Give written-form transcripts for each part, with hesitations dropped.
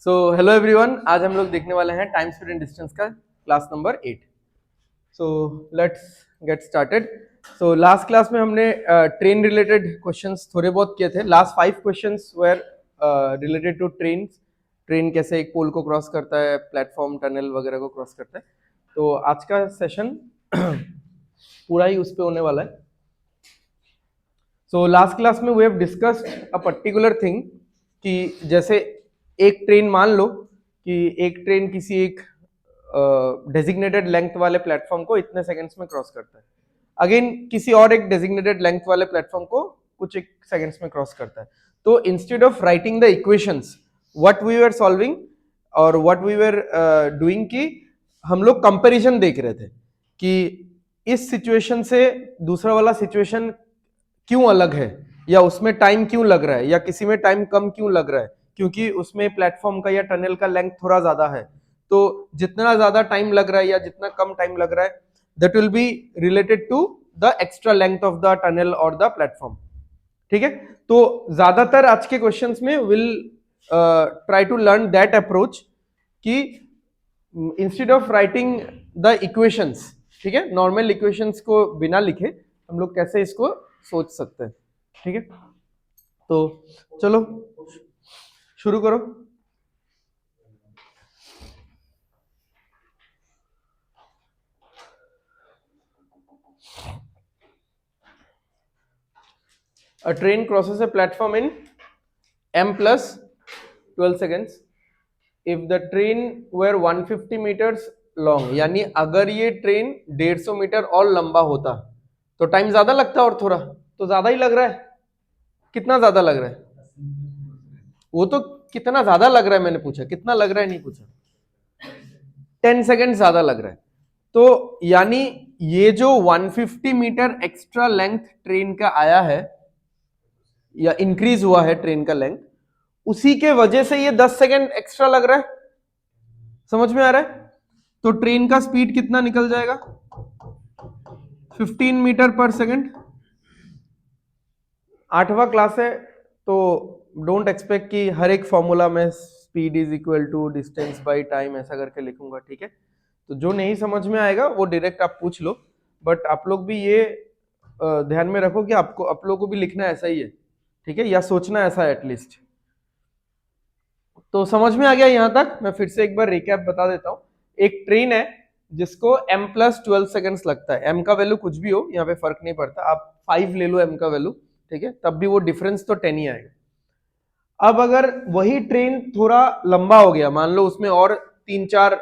So hello everyone, आज हम लोग देखने वाले हैं टाइम स्पीड एंड डिस्टेंस का class number 8। So let's get started. So last class में हमने ट्रेन रिलेटेड क्वेश्चंस थोड़े बहुत किए थे। Last 5 questions were related to train कैसे एक पोल को क्रॉस करता है, प्लेटफॉर्म, टनल वगैरह को क्रॉस करता है। तो आज का सेशन पूरा ही उस पे होने वाला है। सो लास्ट क्लास में we have discussed a particular thing कि जैसे एक ट्रेन, मान लो कि एक ट्रेन किसी एक डेजिग्नेटेड लेंथ वाले प्लेटफॉर्म को इतने सेकंड्स में क्रॉस करता है, अगेन किसी और एक डेजिग्नेटेड लेंथ वाले प्लेटफॉर्म को कुछ एक सेकंड्स में क्रॉस करता है। तो instead of writing the equations what we were solving और व्हाट वी वर डूइंग, कि हम लोग कंपैरिजन देख रहे थे कि इस सिचुएशन से दूसरा वाला सिचुएशन क्यों अलग है, या उसमें टाइम क्यों लग रहा है, या किसी में टाइम कम क्यों लग रहा है, क्योंकि उसमें प्लेटफॉर्म का या टनल का लेंथ थोड़ा ज्यादा है। तो जितना ज्यादा टाइम लग रहा है या जितना कम टाइम लग रहा है, that will be related to the extra length of the tunnel और द प्लेटफॉर्म। ठीक है, तो ज्यादातर आज के क्वेश्चंस में will try to learn that approach कि instead of writing the equations, ठीक है, नॉर्मल इक्वेशंस को बिना लिखे हम लोग कैसे इसको सोच सकते हैं। ठीक है, तो चलो शुरू करो। A train crosses a platform in m plus 12 seconds. If the train were 150 meters long, यानी अगर ये ट्रेन 150 मीटर और लंबा होता तो टाइम ज्यादा लगता, और थोड़ा तो ज्यादा ही लग रहा है। कितना ज्यादा लग रहा है? वो तो कितना ज्यादा लग रहा है मैंने पूछा, कितना लग रहा है नहीं पूछा। 10 सेकेंड ज्यादा लग रहा है। तो यानी ये जो 150 मीटर एक्स्ट्रा लेंथ ट्रेन का आया है या इंक्रीज हुआ है ट्रेन का लेंथ, उसी के वजह से ये 10 सेकेंड एक्स्ट्रा लग रहा है। समझ में आ रहा है? तो ट्रेन का स्पीड कितना निकल जाएगा? 15 मीटर पर सेकेंड। 8वां क्लास है तो डोंट एक्सपेक्ट कि हर एक फॉर्मूला में speed is equal to distance by time ऐसा करके लिखूंगा। ठीक है, तो जो नहीं समझ में आएगा वो डायरेक्ट आप पूछ लो, बट आप लोग भी ये ध्यान में रखो कि आपको आप लोगों को भी लिखना ऐसा ही है। ठीक है, या सोचना ऐसा है एटलीस्ट। तो समझ में आ गया यहां तक? मैं फिर से एक बार रिकैप बता देता हूं। एक ट्रेन है जिसको m प्लस 12 सेकेंड्स लगता है। m का वैल्यू कुछ भी हो, यहाँ पे फर्क नहीं पड़ता, आप 5 ले लो m का वैल्यू, ठीक है, तब भी वो डिफरेंस तो 10 ही आएगा। अब अगर वही ट्रेन थोड़ा लंबा हो गया, मान लो उसमें और 3-4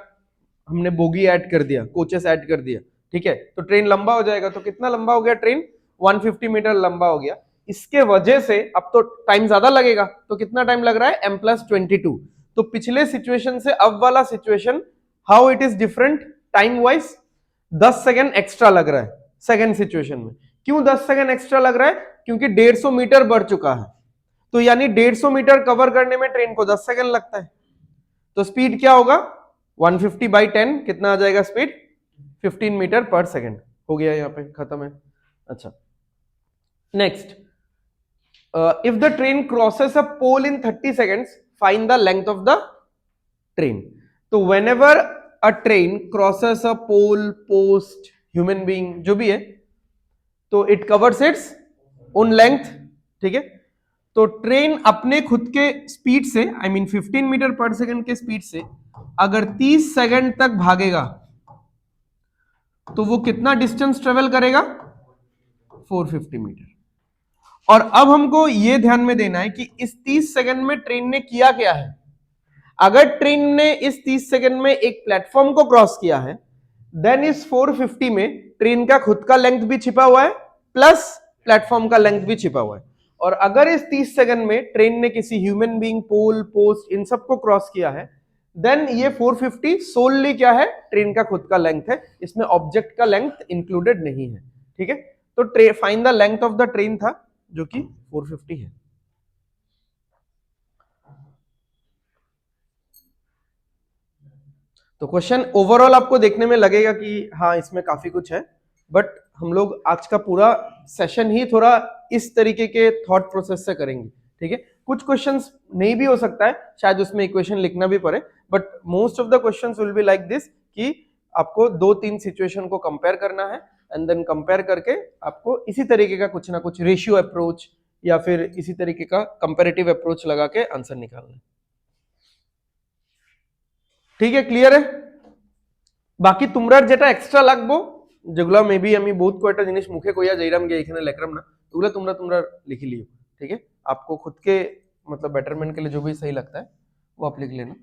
हमने बोगी ऐड कर दिया, कोचेस ऐड कर दिया, ठीक है, तो ट्रेन लंबा हो जाएगा। तो कितना लंबा हो गया ट्रेन? 150 मीटर लंबा हो गया। इसके वजह से अब तो टाइम ज्यादा लगेगा। तो कितना टाइम लग रहा है? m plus 22। तो पिछले सिचुएशन से अब वाला situation how it is different time wise? 10 second extra लग रहा है सेकेंड सिचुएशन में। क्यों 10 सेकेंड एक्स्ट्रा लग रहा है? क्योंकि 150 मीटर बढ़ चुका है। तो यानी 150 मीटर कवर करने में ट्रेन को 10 सेकेंड लगता है। तो स्पीड क्या होगा? 150 बाई 10 कितना आ जाएगा स्पीड? 15 metre per second. हो गया, यहाँ पे खत्म है। अच्छा, next, if the train crosses a pole in 30 seconds, find the length of the train. तो whenever a train crosses a pole, post, human being, जो भी है, तो it covers its own length। ठीक है, तो ट्रेन अपने खुद के स्पीड से, I mean 15 metre per second के स्पीड से अगर 30 सेकेंड तक भागेगा तो वो कितना डिस्टेंस ट्रेवल करेगा? 450 मीटर। और अब हमको यह ध्यान में देना है कि इस 30 सेकंड में ट्रेन ने किया क्या है। अगर ट्रेन ने इस 30 सेकंड में एक प्लेटफॉर्म को क्रॉस किया है, देन इस 450 में ट्रेन का खुद का लेंथ भी छिपा हुआ है, प्लस प्लेटफॉर्म का लेंथ भी छिपा हुआ है। और अगर इस 30 सेकंड में ट्रेन ने किसी ह्यूमन बीइंग, पोल, पोस्ट, इन सबको क्रॉस किया है, देन ये 450 सोलली क्या है? ट्रेन का खुद का लेंथ है, इसमें ऑब्जेक्ट का लेंथ इंक्लूडेड नहीं है। ठीक है, तो find the length of the train था जो कि 450 है। तो क्वेश्चन ओवरऑल आपको देखने में लगेगा कि हाँ इसमें काफी कुछ है, बट हम लोग आज का पूरा सेशन ही थोड़ा इस तरीके के थॉट प्रोसेस से करेंगे। ठीक है, कुछ क्वेश्चंस नहीं भी हो सकता है, शायद उसमें इक्वेशन लिखना भी पड़े, but most of the questions will be like this कि आपको 2-3 सिचुएशन को कंपेयर करना है एंड देन कंपेयर करके आपको इसी तरीके का कुछ ना कुछ रेशियो अप्रोच या फिर इसी तरीके का कंपैरेटिव अप्रोच लगा के आंसर निकालना है। ठीक है, क्लियर है? বাকি তোমরা যেটা এক্সট্রা লাগবো, যেগুলো মেবি আমি বহুত কয়টা জিনিস মুখে কইয়া যাইরাম গে এখানে লেখরাম না, ওগুলো তোমরা लिख लियो। ठीक है, आपको खुद के मतलब बेटरमेंट के लिए जो भी सही लगता है वो आप लिख लेना।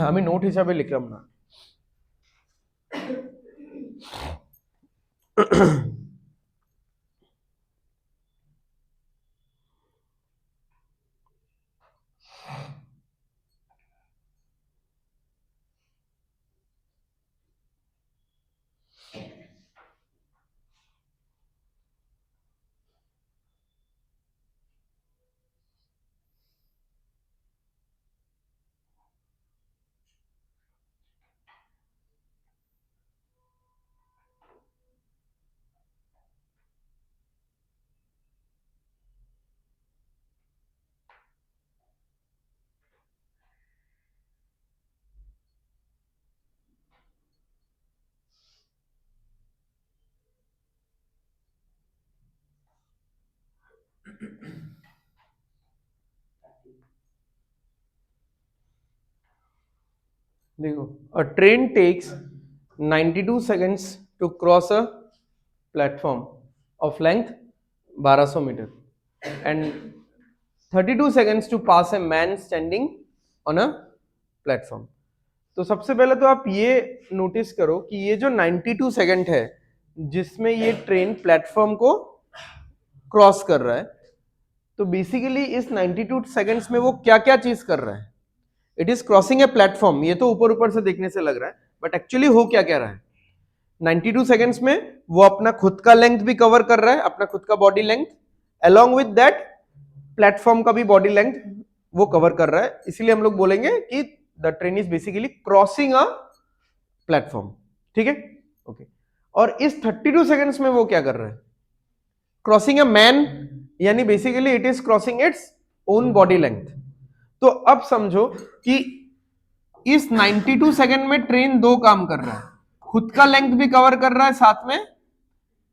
আমি নোট হিসাবে লিখলাম না। देखो, a train takes 92 seconds to cross a platform of length 1200 meter and 32 seconds to pass a man standing on a platform। तो सबसे पहले तो आप ये नोटिस करो कि ये जो 92 सेकंड है जिसमें ये ट्रेन प्लेटफॉर्म को क्रॉस कर रहा है, तो बेसिकली इस 92 सेकंड्स में वो क्या क्या चीज कर रहा है? It is crossing a platform. ये तो ऊपर ऊपर से देखने से लग रहा है, बट एक्चुअली हो क्या क्या रहा है? 92 सेकंड्स में वो अपना खुद का लेंथ भी कवर कर रहा है, अपना खुद का body length, along with that platform का भी बॉडी लेंथ वो कवर कर रहा है। इसीलिए हम लोग बोलेंगे कि the train is basically crossing a platform. ठीक है, ओके। और इस 32 सेकंड्स में वो क्या कर रहा है? क्रॉसिंग अ मैन, यानी basically it is crossing its own body length. तो अब समझो कि इस 92 सेकंड में ट्रेन दो काम कर रहा है, खुद का लेंथ भी कवर कर रहा है, साथ में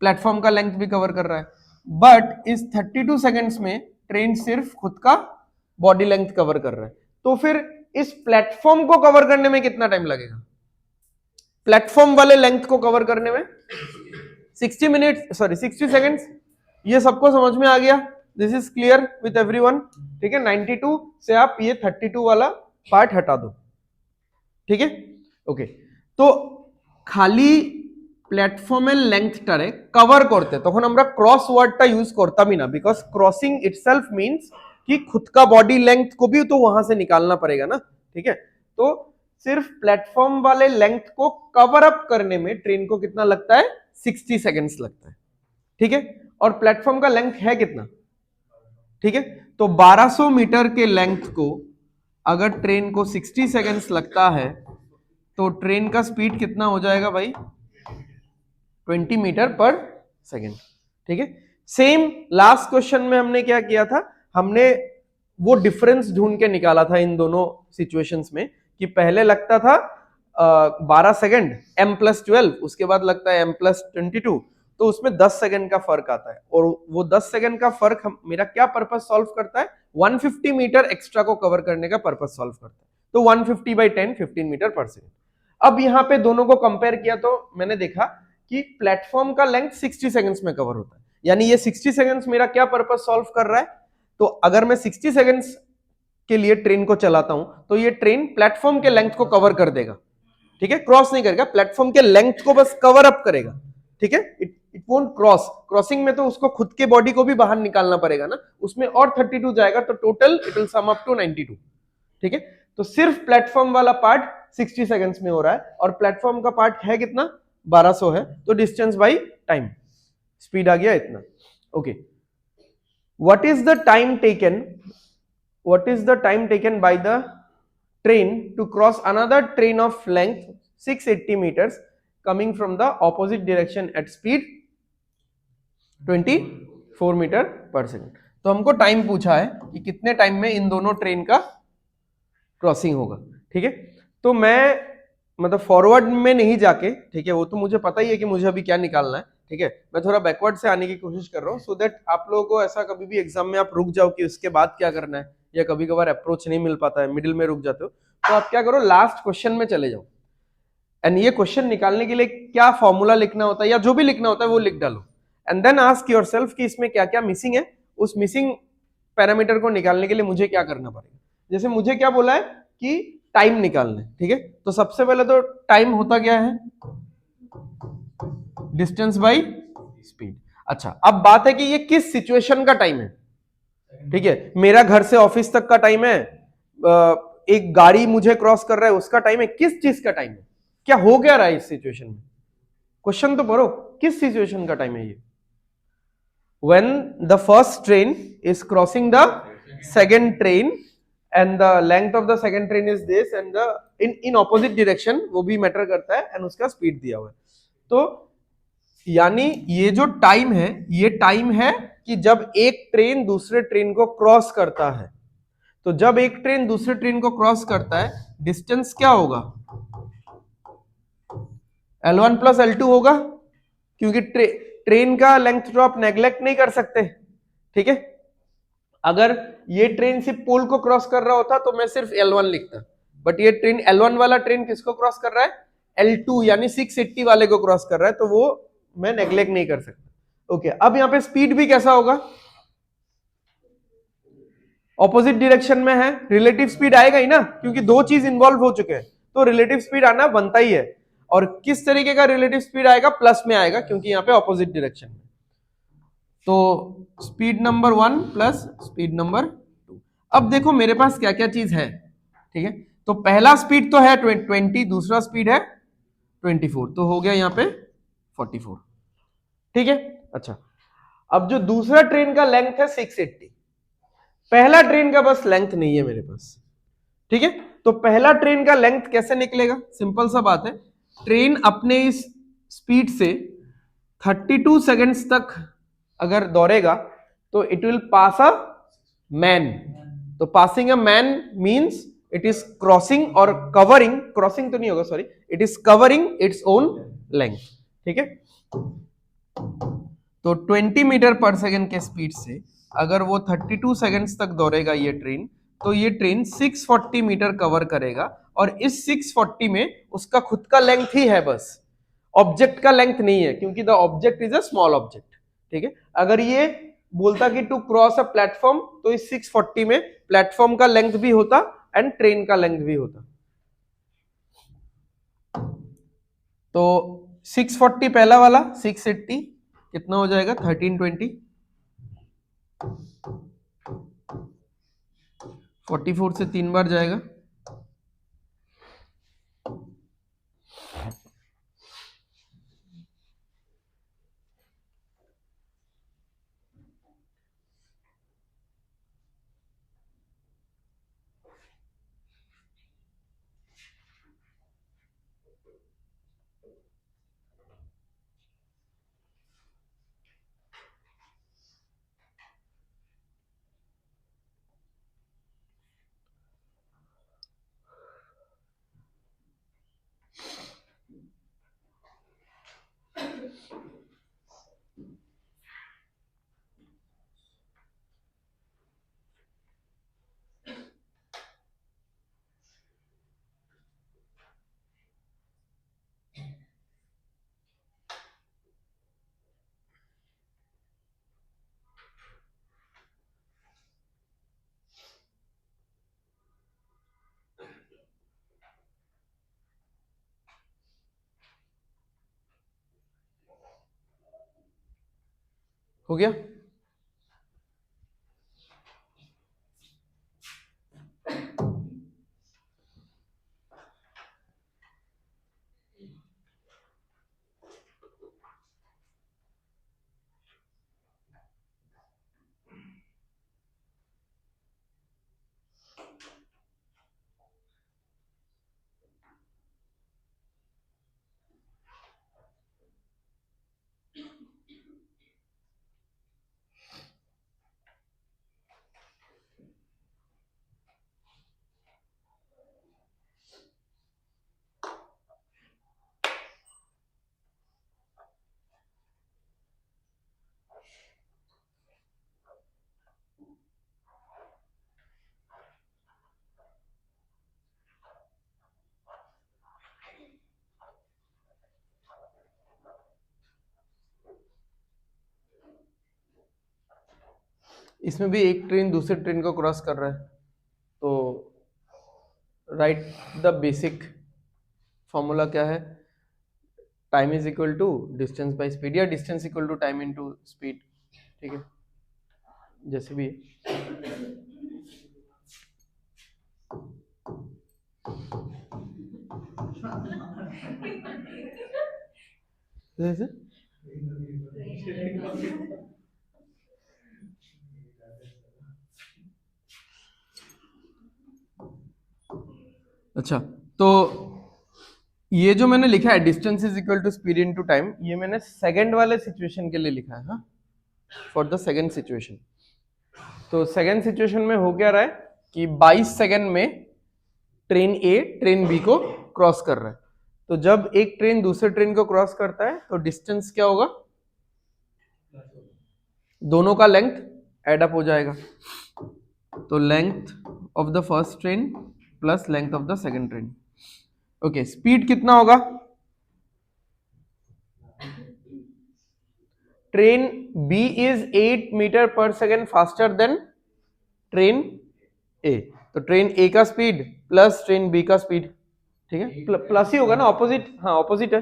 प्लेटफॉर्म का लेंथ भी कवर कर रहा है। बट इस 32 सेकंड्स में ट्रेन सिर्फ खुद का बॉडी लेंथ कवर कर रहा है। तो फिर इस प्लेटफॉर्म को कवर करने में कितना टाइम लगेगा? प्लेटफॉर्म वाले लेंथ को कवर करने में 60 सेकंड्स। ये सबको समझ में आ गया? This is clear with everyone? ठीक है, 92 से आप ये 32 वाला पार्ट हटा दो। ठीक है, ओके। तो खाली প্ল্যাটফর্মের লেংথটারে কভার করতে তখন আমরা क्रॉस ওয়ার্ডটা यूज করতামই না, बिकॉज क्रॉसिंग इटसेल्फ मींस कि खुद का बॉडी लेंथ को भी तो वहां से निकालना पड़ेगा ना। ठीक है, तो सिर्फ प्लेटफॉर्म वाले लेंथ को कवर अप करने में ट्रेन को कितना लगता है? 60 सेकंड्स लगता है। ठीक है, और प्लेटफॉर्म का लेंथ है कितना? ठीक है, तो 1200 मीटर के लेंथ को अगर ट्रेन को 60 सेकंड्स लगता है तो ट्रेन का स्पीड कितना हो जाएगा भाई? 20 मीटर पर सेकेंड। ठीक है, सेम लास्ट क्वेश्चन में हमने क्या किया था? हमने वो डिफरेंस ढूंढ के निकाला था इन दोनों सिचुएशंस में कि पहले लगता था 12 सेकंड m+12, उसके बाद लगता है m+22, तो उसमें 10 सेकंड का फर्क आता है। और वो 10 सेकंड का फर्क मेरा क्या पर्पस सॉल्व करता है? 150 मीटर एक्स्ट्रा को कवर करने का पर्पस सॉल्व करता है। तो 150/10 15 मीटर पर सेकेंड। अब यहाँ पे दोनों को कंपेयर किया तो मैंने देखा कि प्लेटफॉर्म का लेंथ 60 सेकंड्स में कवर होता है, यानी ये 60 सेकंड्स मेरा क्या पर्पस सॉल्व कर रहा है? तो अगर मैं 60 सेकंड्स के लिए ट्रेन को चलाता हूं तो ये ट्रेन प्लेटफॉर्म के लेंथ को कवर कर देगा। ठीक है, क्रॉस नहीं करेगा, प्लेटफॉर्म के लेंथ को बस कवर अप करेगा। ठीक है, इट वोंट क्रॉस। क्रॉसिंग में तो उसको खुद के बॉडी को भी बाहर निकालना पड़ेगा ना, उसमें और 32 जाएगा, तो total it will sum up to 92। ठीक है, तो सिर्फ प्लेटफॉर्म वाला पार्ट 60 सेकंड्स में हो रहा है और प्लेटफॉर्म का पार्ट है कितना? 1200 है, तो डिस्टेंस बाई टाइम, स्पीड आ गया इतना। Okay, what is the time taken by the train to cross another train of length 680 meters coming from the opposite direction at speed 24 metre per second? तो हमको time पूछा है कि कितने time में इन दोनों ट्रेन का क्रॉसिंग होगा। ठीक है, तो मैं मतलब फॉरवर्ड में नहीं जाके, ठीक है, वो तो मुझे पता ही है कि मुझे अभी क्या निकालना है। ठीक है, मैं थोड़ा बैकवर्ड से आने की कोशिश कर रहा हूँ, सो दैट आप लोगों को ऐसा कभी भी एग्जाम में आप रुक जाओ कि उसके बाद क्या करना है, या कभी कभार अप्रोच नहीं मिल पाता है, मिडिल में रुक जाते हो, तो आप क्या करो, लास्ट क्वेश्चन में चले जाओ, एंड ये क्वेश्चन निकालने के लिए क्या फॉर्मूला लिखना होता है या जो भी लिखना होता है वो लिख डालो, एंड देन आस्क योरसेल्फ कि इसमें क्या क्या मिसिंग है, उस मिसिंग पैरामीटर को निकालने के लिए मुझे क्या करना पड़ेगा। जैसे मुझे क्या बोला है कि टाइम निकालना है, ठीक है, तो सबसे पहले तो टाइम होता क्या है, डिस्टेंस बाई स्पीड। अच्छा, अब बात है कि ये किस सिचुएशन का टाइम है। ठीक है, मेरा घर से ऑफिस तक का टाइम है, एक गाड़ी मुझे क्रॉस कर रहा है उसका टाइम है, किस चीज का टाइम है, क्या हो क्या रहा है इस सिचुएशन में, क्वेश्चन तो पढ़ो, किस सिचुएशन का टाइम है ये। when the first train is crossing the second train and the length of the second train is this and the in opposite direction, वो भी मैटर करता है, एंड उसका स्पीड दिया हुआ है। तो यानी ये जो टाइम है, ये टाइम है कि जब एक ट्रेन दूसरे ट्रेन को क्रॉस करता है, तो जब एक ट्रेन दूसरे ट्रेन को क्रॉस करता है, डिस्टेंस क्या होगा, L1 प्लस L2 होगा, क्योंकि ट्रेन का लेंथ तो आप नेग्लेक्ट नहीं कर सकते। ठीक है, अगर ये ट्रेन सिर्फ पोल को क्रॉस कर रहा होता तो मैं सिर्फ L1 लिखता, बट ये ट्रेन L1 वाला ट्रेन किसको क्रॉस कर रहा है, L2 यानी 680 वाले को क्रॉस कर रहा है, तो वो मैं नेग्लेक्ट नहीं कर सकता। ओके, अब यहां पे स्पीड भी कैसा होगा, ऑपोजिट डायरेक्शन में है, रिलेटिव स्पीड आएगा ही ना, क्योंकि दो चीज इंवॉल्व हो चुके हैं, तो रिलेटिव स्पीड आना बनता ही है। और किस तरीके का रिलेटिव स्पीड आएगा, प्लस में आएगा, क्योंकि यहाँ पे ऑपोजिट डायरेक्शन में। तो speed number 1 plus speed number 2। अब देखो मेरे पास क्या क्या चीज है। ठीक है, तो पहला स्पीड तो है 20, दूसरा स्पीड है 24, तो हो गया यहाँ पे 44। ठीक है, अच्छा, अब जो दूसरा ट्रेन का लेंथ है 680, पहला ट्रेन का बस लेंथ नहीं है मेरे पास। ठीक है, तो पहला ट्रेन का लेंथ कैसे निकलेगा, सिंपल सा बात है, ट्रेन अपने इस स्पीड से 32 सेकेंड्स तक अगर दौड़ेगा तो it will pass a man. तो passing a man means it is crossing और कवरिंग, क्रॉसिंग तो नहीं होगा, sorry, it is covering its own length. ठीक है, तो 20 मीटर पर सेकेंड के स्पीड से अगर वो 32 सेकेंड्स तक दौड़ेगा ये ट्रेन, तो ये ट्रेन 640 मीटर कवर करेगा, और इस 640 में उसका खुद का लेंथ ही है बस, ऑब्जेक्ट का लेंथ नहीं है, क्योंकि the object is a small object. ठीक है, अगर ये बोलता कि टू क्रॉस अ प्लेटफॉर्म, तो इस 640 में प्लेटफॉर्म का लेंथ भी होता एंड ट्रेन का लेंथ भी होता। तो 640 पहला वाला, 680 कितना हो जाएगा, 1320, 44 से 3 बार जाएगा, हो गया। इसमें भी एक ट्रेन दूसरे ट्रेन को क्रॉस कर रहा है, तो राइट द बेसिक फॉर्मूला क्या है, time is equal to distance by speed या distance equal to time into speed, ठीक है, जैसे भी है। जैसे अच्छा, तो ये जो मैंने लिखा है distance is equal to speed into time, ये मैंने सेकंड वाले सिचुएशन के लिए लिखा है, हाँ, फॉर द सेकंड सिचुएशन। तो सेकंड सिचुएशन में हो क्या रहा है कि 22 सेकंड में ट्रेन ए ट्रेन बी को क्रॉस कर रहा है। तो जब एक ट्रेन दूसरे ट्रेन को क्रॉस करता है तो डिस्टेंस क्या होगा, दोनों का लेंथ एड अप हो जाएगा। तो length of the first train plus length of the second train. Okay, speed कितना होगा, train B is 8 metre per second faster than train A, तो ट्रेन ए का स्पीड प्लस ट्रेन बी का speed, ठीक है, प्लस ही होगा ना, opposite, हाँ ऑपोजिट है।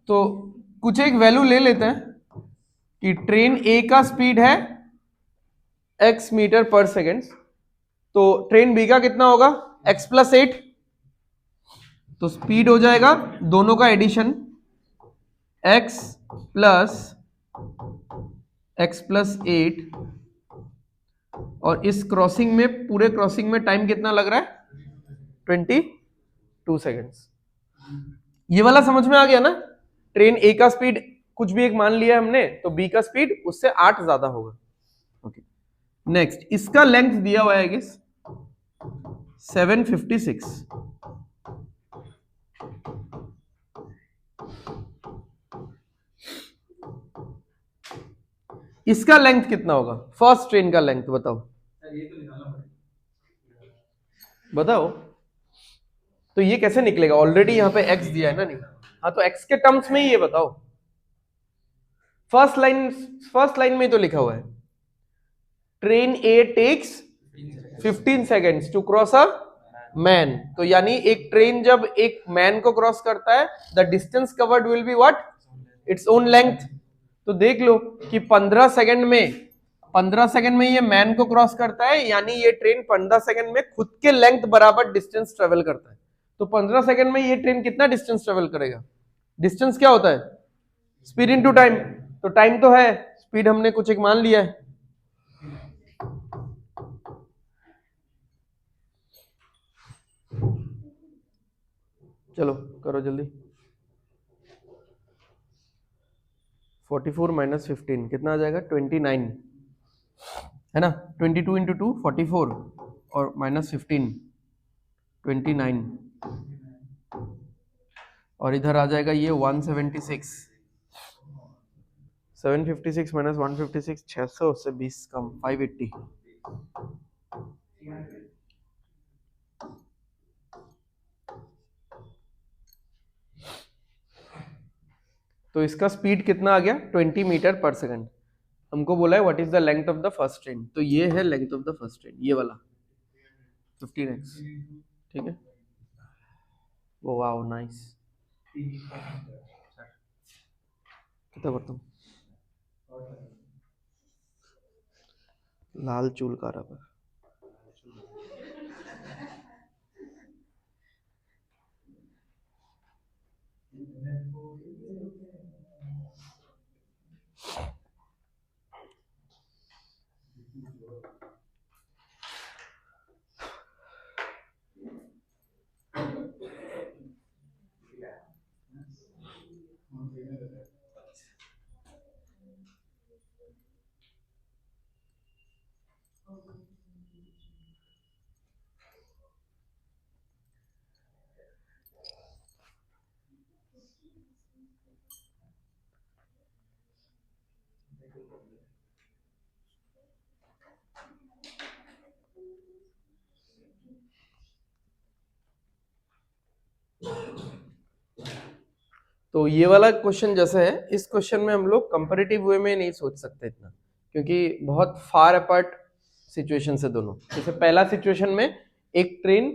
तो कुछ एक वैल्यू ले लेते हैं कि ट्रेन ए का स्पीड है x मीटर पर सेकेंड, तो ट्रेन बी का कितना होगा x प्लस 8, तो स्पीड हो जाएगा दोनों का एडिशन x प्लस 8, और इस क्रॉसिंग में, पूरे क्रॉसिंग में टाइम कितना लग रहा है 22 सेकेंड्स। ये वाला समझ में आ गया ना, ट्रेन ए का स्पीड कुछ भी एक मान लिया हमने, तो बी का स्पीड उससे 8 ज्यादा होगा। ओके, नेक्स्ट इसका लेंथ दिया हुआ है किस 756, इसका लेंथ कितना होगा, फर्स्ट ट्रेन का लेंथ बताओ, बताओ। तो ये कैसे निकलेगा, ऑलरेडी यहाँ पे x दिया है ना, नहीं, हाँ तो x के टर्म्स में ही ये बताओ, फर्स्ट लाइन में तो लिखा हुआ है train A takes 15 seconds to cross a man, तो यानी एक ट्रेन जब एक मैन को क्रॉस करता है the distance covered will be what, it's own length. तो देख लो कि 15 सेकंड में ये मैन को क्रॉस करता है, यानी ये ट्रेन 15 सेकंड में खुद के लेंथ बराबर डिस्टेंस ट्रेवल करता है। तो 15 सेकंड में ये ट्रेन कितना डिस्टेंस ट्रेवल करेगा, डिस्टेंस क्या होता है स्पीड इनटू टाइम, तो टाइम तो है, स्पीड हमने कुछ एक मान लिया है। चलो करो जल्दी, 44 माइनस 15 कितना आ जाएगा 29, है ना, 22 इंटू 2 44 और माइनस 15 29, और इधर आ जाएगा ये 176, 756 माइनस 156 600 से 20 कम 580। तो इसका स्पीड कितना आ गया 20 मीटर पर सेकंड। हमको बोला है what is the length of the first train, तो ये है length of the first train, ये वाला 15x, ठीक है, वो वाओ नाइस, कितना करता हूँ लाल चूल का रहा। तो ये वाला क्वेश्चन जैसा है, इस क्वेश्चन में हम लोग कंपैरेटिव वे में नहीं सोच सकते इतना, क्योंकि बहुत फार अपार्ट सिचुएशन से दोनों। जैसे पहला सिचुएशन में एक ट्रेन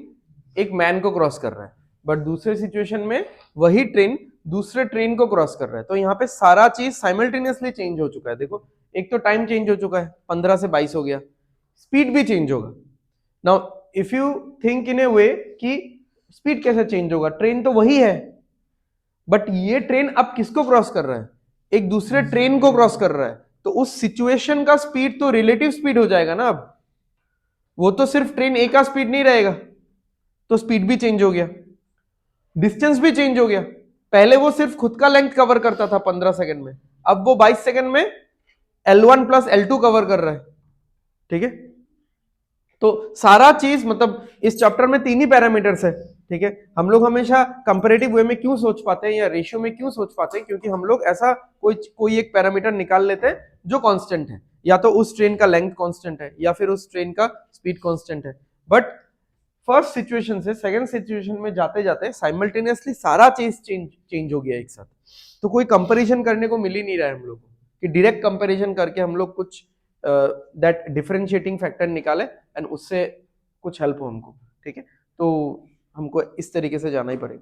एक मैन को क्रॉस कर रहा है, बट दूसरे सिचुएशन में वही ट्रेन दूसरे ट्रेन को क्रॉस कर रहा है। तो यहाँ पे सारा चीज साइमल्टेनियसली चेंज हो चुका है। देखो, एक तो टाइम चेंज हो चुका है, 15 से 22 हो गया, स्पीड भी चेंज होगा। Now if you think in a way कि स्पीड कैसे चेंज होगा, ट्रेन तो वही है, बट ये ट्रेन अब किसको क्रॉस कर रहा है, एक दूसरे ट्रेन को क्रॉस कर रहा है। तो उस सिचुएशन का स्पीड तो रिलेटिव स्पीड हो जाएगा ना। अब वो तो सिर्फ ट्रेन ए का स्पीड नहीं रहेगा, तो स्पीड भी चेंज हो गया, डिस्टेंस भी चेंज हो गया। पहले वो सिर्फ खुद का लेंथ कवर करता था 15 सेकंड में, अब वो 22 सेकंड में L1 प्लस L2 कवर कर रहा है। ठीक है, तो सारा चीज मतलब इस चैप्टर में 3 ही पैरामीटर्स है। ठीक है, हम लोग हमेशा कंपैरेटिव वे में क्यों सोच पाते हैं या रेशियो में क्यों सोच पाते हैं, क्योंकि हम लोग ऐसा कोई एक पैरामीटर निकाल लेते हैं जो कांस्टेंट है, या तो उस ट्रेन का लेंथ कांस्टेंट है या फिर उस ट्रेन का स्पीड कांस्टेंट है। बट फर्स्ट सिचुएशन से सेकंड सिचुएशन में जाते जाते साइमल्टेनियसली सारा चीज चेंज हो गया एक साथ। तो कोई कंपैरिजन करने को मिल ही नहीं रहा है हम लोग को कि डायरेक्ट कंपैरिजन करके हम लोग कुछ दैट डिफरेंशिएटिंग फैक्टर निकाले एंड उससे कुछ हेल्प हो हमको। ठीक है, तो हमको इस तरीके से जाना ही पड़ेगा।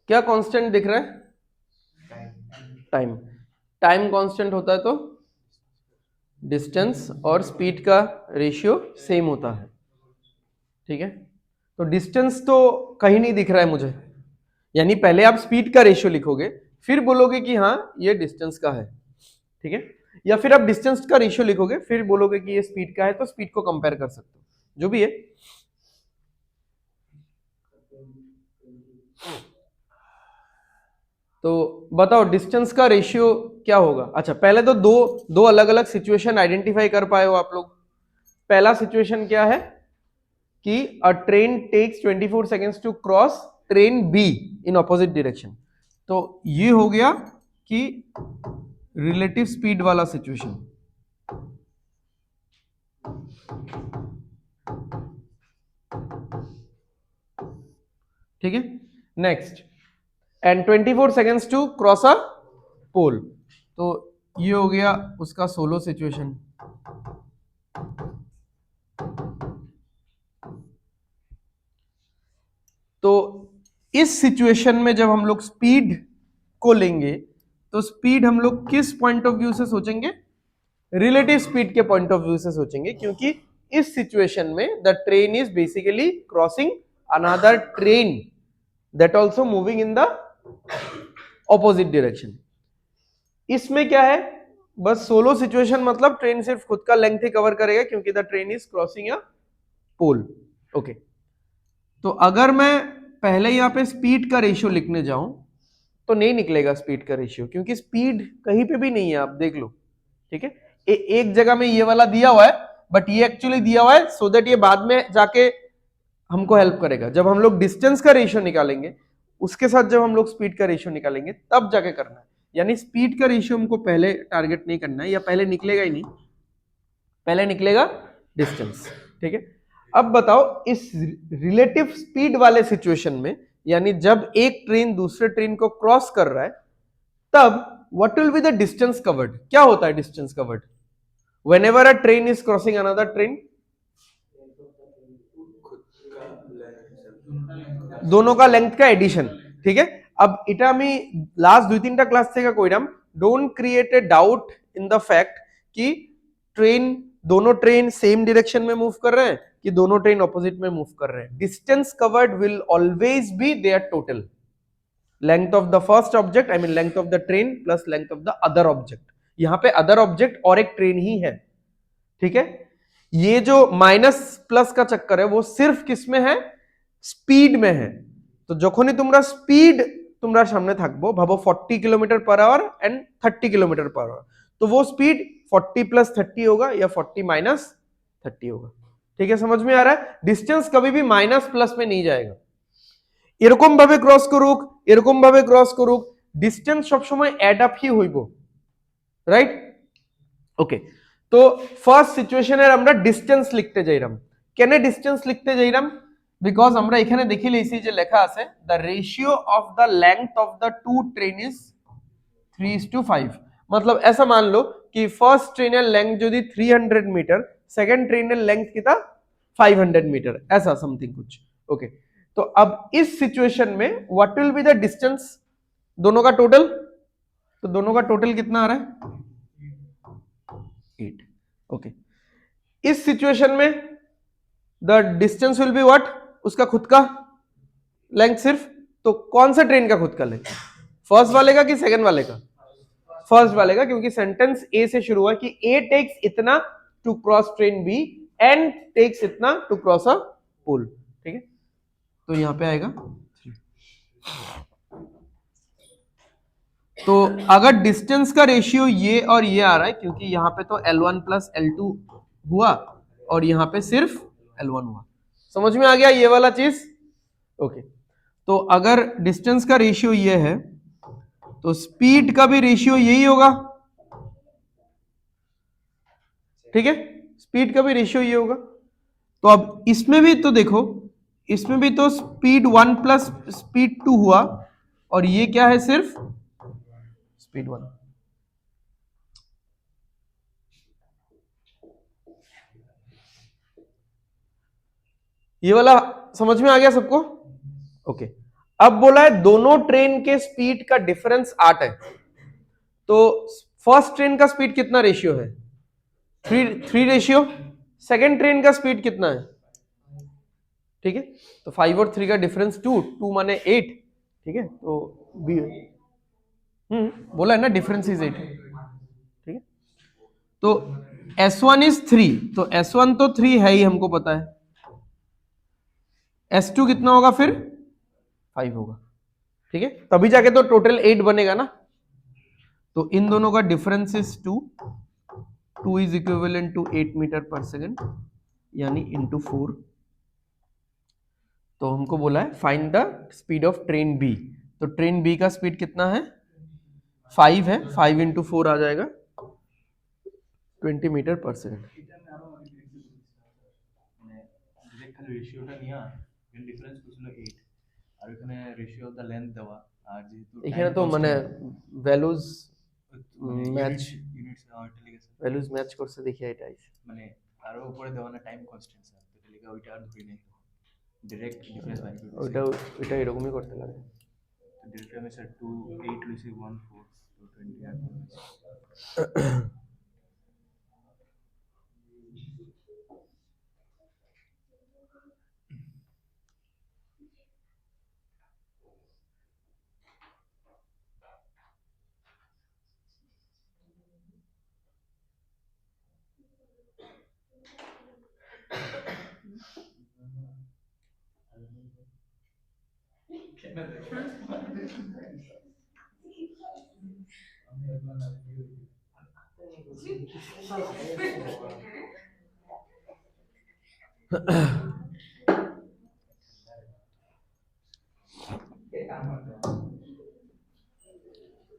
क्या कांस्टेंट दिख रहा है? टाइम। टाइम कांस्टेंट होता है तो डिस्टेंस और स्पीड का रेशियो सेम होता है। ठीक है, तो डिस्टेंस तो कहीं नहीं दिख रहा है मुझे, यानी पहले आप स्पीड का रेशियो लिखोगे फिर बोलोगे कि हाँ ये डिस्टेंस का है। ठीक है, या फिर आप डिस्टेंस का रेशियो लिखोगे फिर बोलोगे कि ये स्पीड का है, तो स्पीड को कंपेयर कर सकते हो, जो भी है। तो बताओ डिस्टेंस का रेशियो क्या होगा। अच्छा, पहले तो दो अलग अलग सिचुएशन आइडेंटिफाई कर पाए हो आप लोग। पहला सिचुएशन क्या है कि a train takes 24 seconds to cross train B in opposite direction. तो ये हो गया कि रिलेटिव स्पीड वाला सिचुएशन। ठीक है, next, and 24 seconds to cross a pole. तो ये हो गया उसका सोलो सिचुएशन। तो इस सिचुएशन में जब हम लोग स्पीड को लेंगे तो स्पीड हम लोग किस पॉइंट ऑफ व्यू से सोचेंगे? रिलेटिव स्पीड के पॉइंट ऑफ व्यू से सोचेंगे, क्योंकि इस सिचुएशन में the train is basically crossing another train that also moving in the opposite direction. इसमें क्या है, बस सोलो सिचुएशन मतलब ट्रेन सिर्फ खुद का लेंथ ही कवर करेगा क्योंकि the train is crossing a pole. Okay, तो अगर मैं पहले यहां पे स्पीड का रेशियो लिखने जाऊं तो नहीं निकलेगा स्पीड का रेशियो, क्योंकि स्पीड कहीं पे भी नहीं है, आप देख लो। ठीक है, एक जगह में ये वाला दिया हुआ है, बट ये एक्चुअली दिया हुआ है सो दैट ये बाद में जाके हमको हेल्प करेगा। जब हम लोग डिस्टेंस का रेशियो निकालेंगे उसके साथ जब हम लोग स्पीड का रेशियो निकालेंगे तब जाके करना है। यानी स्पीड का रेशियो हमको पहले टारगेट नहीं करना है, या पहले निकलेगा ही नहीं, पहले निकलेगा डिस्टेंस। ठीक है, अब बताओ इस रिलेटिव स्पीड वाले सिचुएशन में, यानी जब एक ट्रेन दूसरे ट्रेन को क्रॉस कर रहा है, तब what will be the distance covered? क्या होता है distance covered whenever a train is crossing another train? दोनों का लेंथ का एडिशन। ठीक है, अब এটা আমি লাস্ট 2-3টা ক্লাস থেকে কইরাম, don't create a doubt in the fact कि दोनों ट्रेन सेम डायरेक्शन में मूव कर रहे हैं कि दोनों ट्रेन ऑपोजिट में मूव कर रहे हैं। Distance covered will always be there total length of the first object, I mean length of the train plus length of the other object. यहां पे अदर ऑब्जेक्ट और एक ट्रेन ही है। ठीक है, ये जो माइनस प्लस का चक्कर है वो सिर्फ किसमें है? स्पीड में है। तो যখনই তোমরা স্পিড তোমরা সামনে থাকবো, ভাবো 40 kilometre per hour and 30 kilometre per hour, तो वो स्पीड 40 + 30 होगा या 40 - 30 होगा। ठीक है, समझ में आ रहा है? डिस्टेंस कभी भी माइनस प्लस में नहीं जाएगा। এরকম ভাবে ক্রস করুক, এরকম ভাবে ক্রস করুক, ডিস্টেন্স সবসময় অ্যাড আপ হি হইব, রাইট? ওকে, তো ফার্স্ট সিচুয়েশনের আমরা ডিস্টেন্স লিখতে যাইরাম। কেন ডিস্টেন্স লিখতে যাইরাম? বিকজ আমরা এখানে দেখে লইছি যে লেখা আছে the ratio of the length of the to train is 3:5। मतलब ऐसा मान लो कि फर्स्ट ट्रेनर लेंथ जो दी 300 मीटर, सेकंड ट्रेनर लेंथ कितना 500 मीटर, ऐसा समथिंग कुछ। ओके, तो अब इस सिचुएशन में what will be the distance दोनों का टोटल? तो दोनों का टोटल कितना आ रहा है? 8। ओके, इस सिचुएशन में the distance will be what? उसका खुद का लेंथ सिर्फ। तो कौन सा ट्रेन का खुद का लेंथ? फर्स्ट वाले का कि सेकंड वाले का? फर्स्ट वाले का, क्योंकि सेंटेंस ए से शुरू हुआ कि ए टेक्स इतना to cross train B and takes इतना टू क्रॉस अ पोल। ठीक है, तो यहां पे आएगा 3। तो अगर डिस्टेंस का रेशियो ये और ये आ रहा है, क्योंकि यहां पे तो L1 + L2 हुआ और यहां पे सिर्फ L1 हुआ। समझ में आ गया ये वाला चीज? ओके, तो अगर डिस्टेंस का रेशियो ये है तो स्पीड का भी रेशियो यही होगा। ठीक है, स्पीड का भी रेशियो ये होगा। तो अब इसमें भी तो देखो, इसमें भी तो स्पीड 1 + स्पीड 2 हुआ और ये क्या है? सिर्फ स्पीड 1। ये वाला समझ में आ गया सबको? ओके, अब बोला है दोनों ट्रेन के स्पीड का डिफरेंस 8 है। तो फर्स्ट ट्रेन का स्पीड कितना रेशियो है? 3 रेशियो। सेकेंड ट्रेन का स्पीड कितना है? ठीक है, तो 5 और 3 का डिफरेंस 2 माने 8। ठीक है, तो बी बोला है ना डिफरेंस इज 8। ठीक है, तो S1 इज 3, तो S1 तो 3 है ही, हमको पता है। S2 कितना होगा फिर? 5 होगा। ठीक है, तभी जाके तो टोटल 8 बनेगा ना। तो इन दोनों का difference is 2 is equivalent to 8 metre per second, यानी इंटू 4। तो हमको बोला है find the speed of train B. तो ट्रेन बी का स्पीड कितना है? 5 है, 5 × 4 आ जाएगा 20 मीटर पर सेकेंड। এখানে তো মানে ভ্যালুজ ম্যাচ করছে দেখি এটাই, মানে আরো উপরে দেওয়া না টাইম কনস্ট্যান্ট স্যার, তো এটা লিখা ওইটা আর ধরি নাই, ডাইরেক্ট ডিফারেন্স বাইর করে ওইটা এরকমই করতে লাগে। তো ডেল্টা আমি স্যার 2 8 লইছি 1 4 তো 20 আর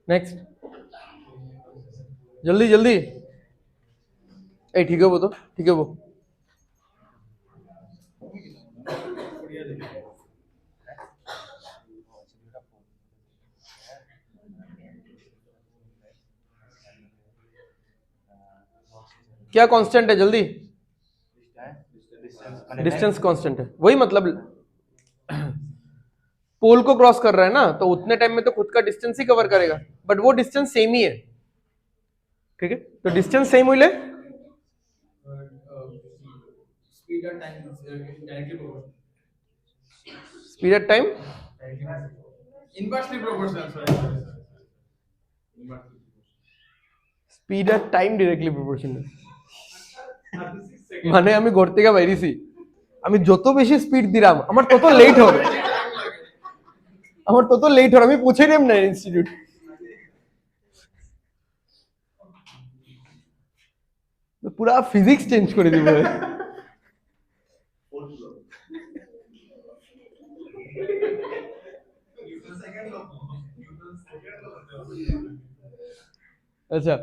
नेक्स्ट, जल्दी जल्दी। ए ठीक है वो, तो ठीक है वो। क्या कांस्टेंट है? जल्दी। डिस्टेंस कांस्टेंट है, वही मतलब पोल को क्रॉस कर रहा है ना, तो उतने टाइम में तो खुद का डिस्टेंस ही कवर करेगा, बट वो डिस्टेंस सेम ही है। ठीक है, तो डिस्टेंस सेम हुई ले, speed at time inversely proportional, sorry. Speed at time directly proportional. মানে আমি ঘর থেকে বাইরেছি, আমি যত বেশি স্পিড দিলাম আমার তত লেট হবে, আমার তত লেট হবে, আমি পৌঁছে নিলাম না ইনস্টিটিউট। तो पूरा फिजिक्स चेंज कर दी भाई। अच्छा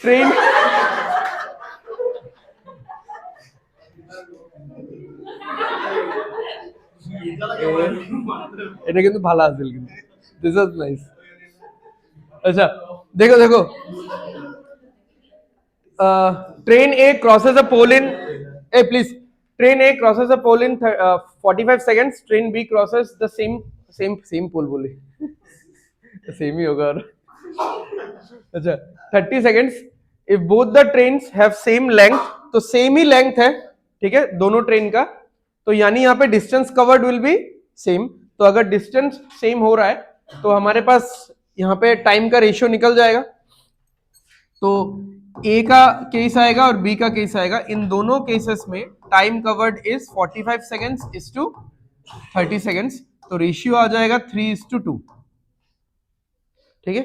ट्रेन এটা কিন্তু ভালো আছিল কিন্তু দিস ইজ নাইস। अच्छा देखो देखो train A crosses a pole in a please train A crosses a pole in 45 seconds, train B crosses the same same same pole बोले सेम ही होगा और अच्छा 30 seconds, if both the trains have same length, तो same ही length है ठीक है दोनों ट्रेन का, तो यानी यहाँ पे distance covered will be same. तो अगर डिस्टेंस सेम हो रहा है तो हमारे पास यहाँ पे टाइम का रेशियो निकल जाएगा। तो ए का केस आएगा और बी का केस आएगा, इन दोनों केसेस में time covered is 45 seconds is to 30 seconds, तो रेशियो आ जाएगा 3:2 ठीक है।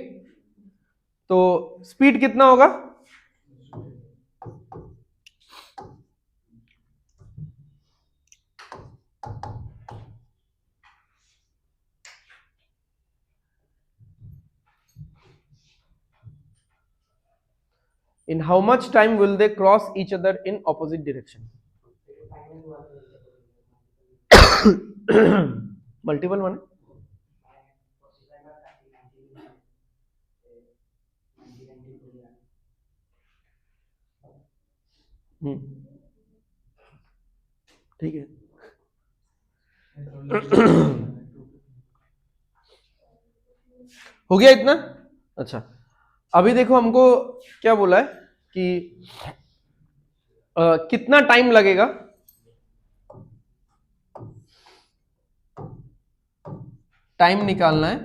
तो स्पीड कितना होगा? In how much time will they cross each other in opposite direction? Multiple one. ठीक है। हो गया इतना? अच्छा अभी देखो हमको क्या बोला है कि कितना टाइम लगेगा टाइम निकालना है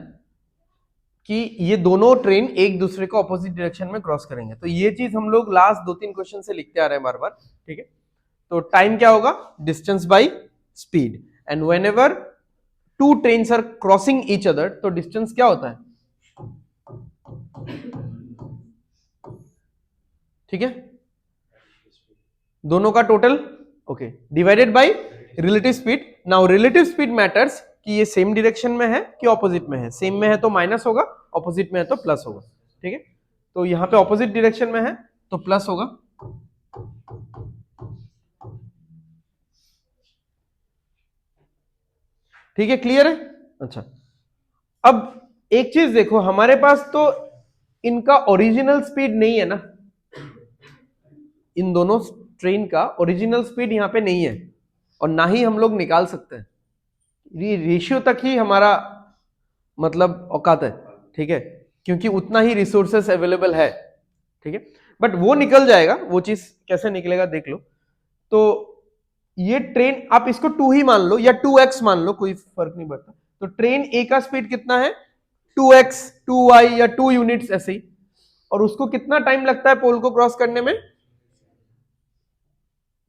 कि ये दोनों ट्रेन एक दूसरे को अपोजिट डायरेक्शन में क्रॉस करेंगे। तो ये चीज हम लोग लास्ट 2-3 क्वेश्चन से लिखते आ रहे हैं बार बार ठीक है। तो टाइम क्या होगा? Distance by speed, and whenever two trains are crossing each other, तो डिस्टेंस क्या होता है? ठीक है, दोनों का total okay divided by relative speed. Now relative speed matters कि ये सेम डायरेक्शन में है कि ऑपोजिट में है। सेम में है तो माइनस होगा, ऑपोजिट में है तो प्लस होगा ठीक है। तो यहाँ पे ऑपोजिट डायरेक्शन में है तो प्लस होगा। ठीक है, क्लियर है? अच्छा अब एक चीज देखो, हमारे पास तो इनका ओरिजिनल स्पीड नहीं है ना, इन दोनों ट्रेन का ओरिजिनल स्पीड यहाँ पे नहीं है और ना ही हम लोग निकाल सकते हैं। रेशियो तक ही हमारा मतलब औकात है ठीक है, क्योंकि उतना ही रिसोर्सेस अवेलेबल है ठीक है। बट वो निकल जाएगा, वो चीज कैसे निकलेगा देख लो। तो ये ट्रेन आप इसको 2 ही मान लो या 2x मान लो, कोई फर्क नहीं पड़ता। तो ट्रेन ए का स्पीड कितना है? 2x 2y या 2 यूनिट्स ऐसे ही, और उसको कितना टाइम लगता है पोल को क्रॉस करने में?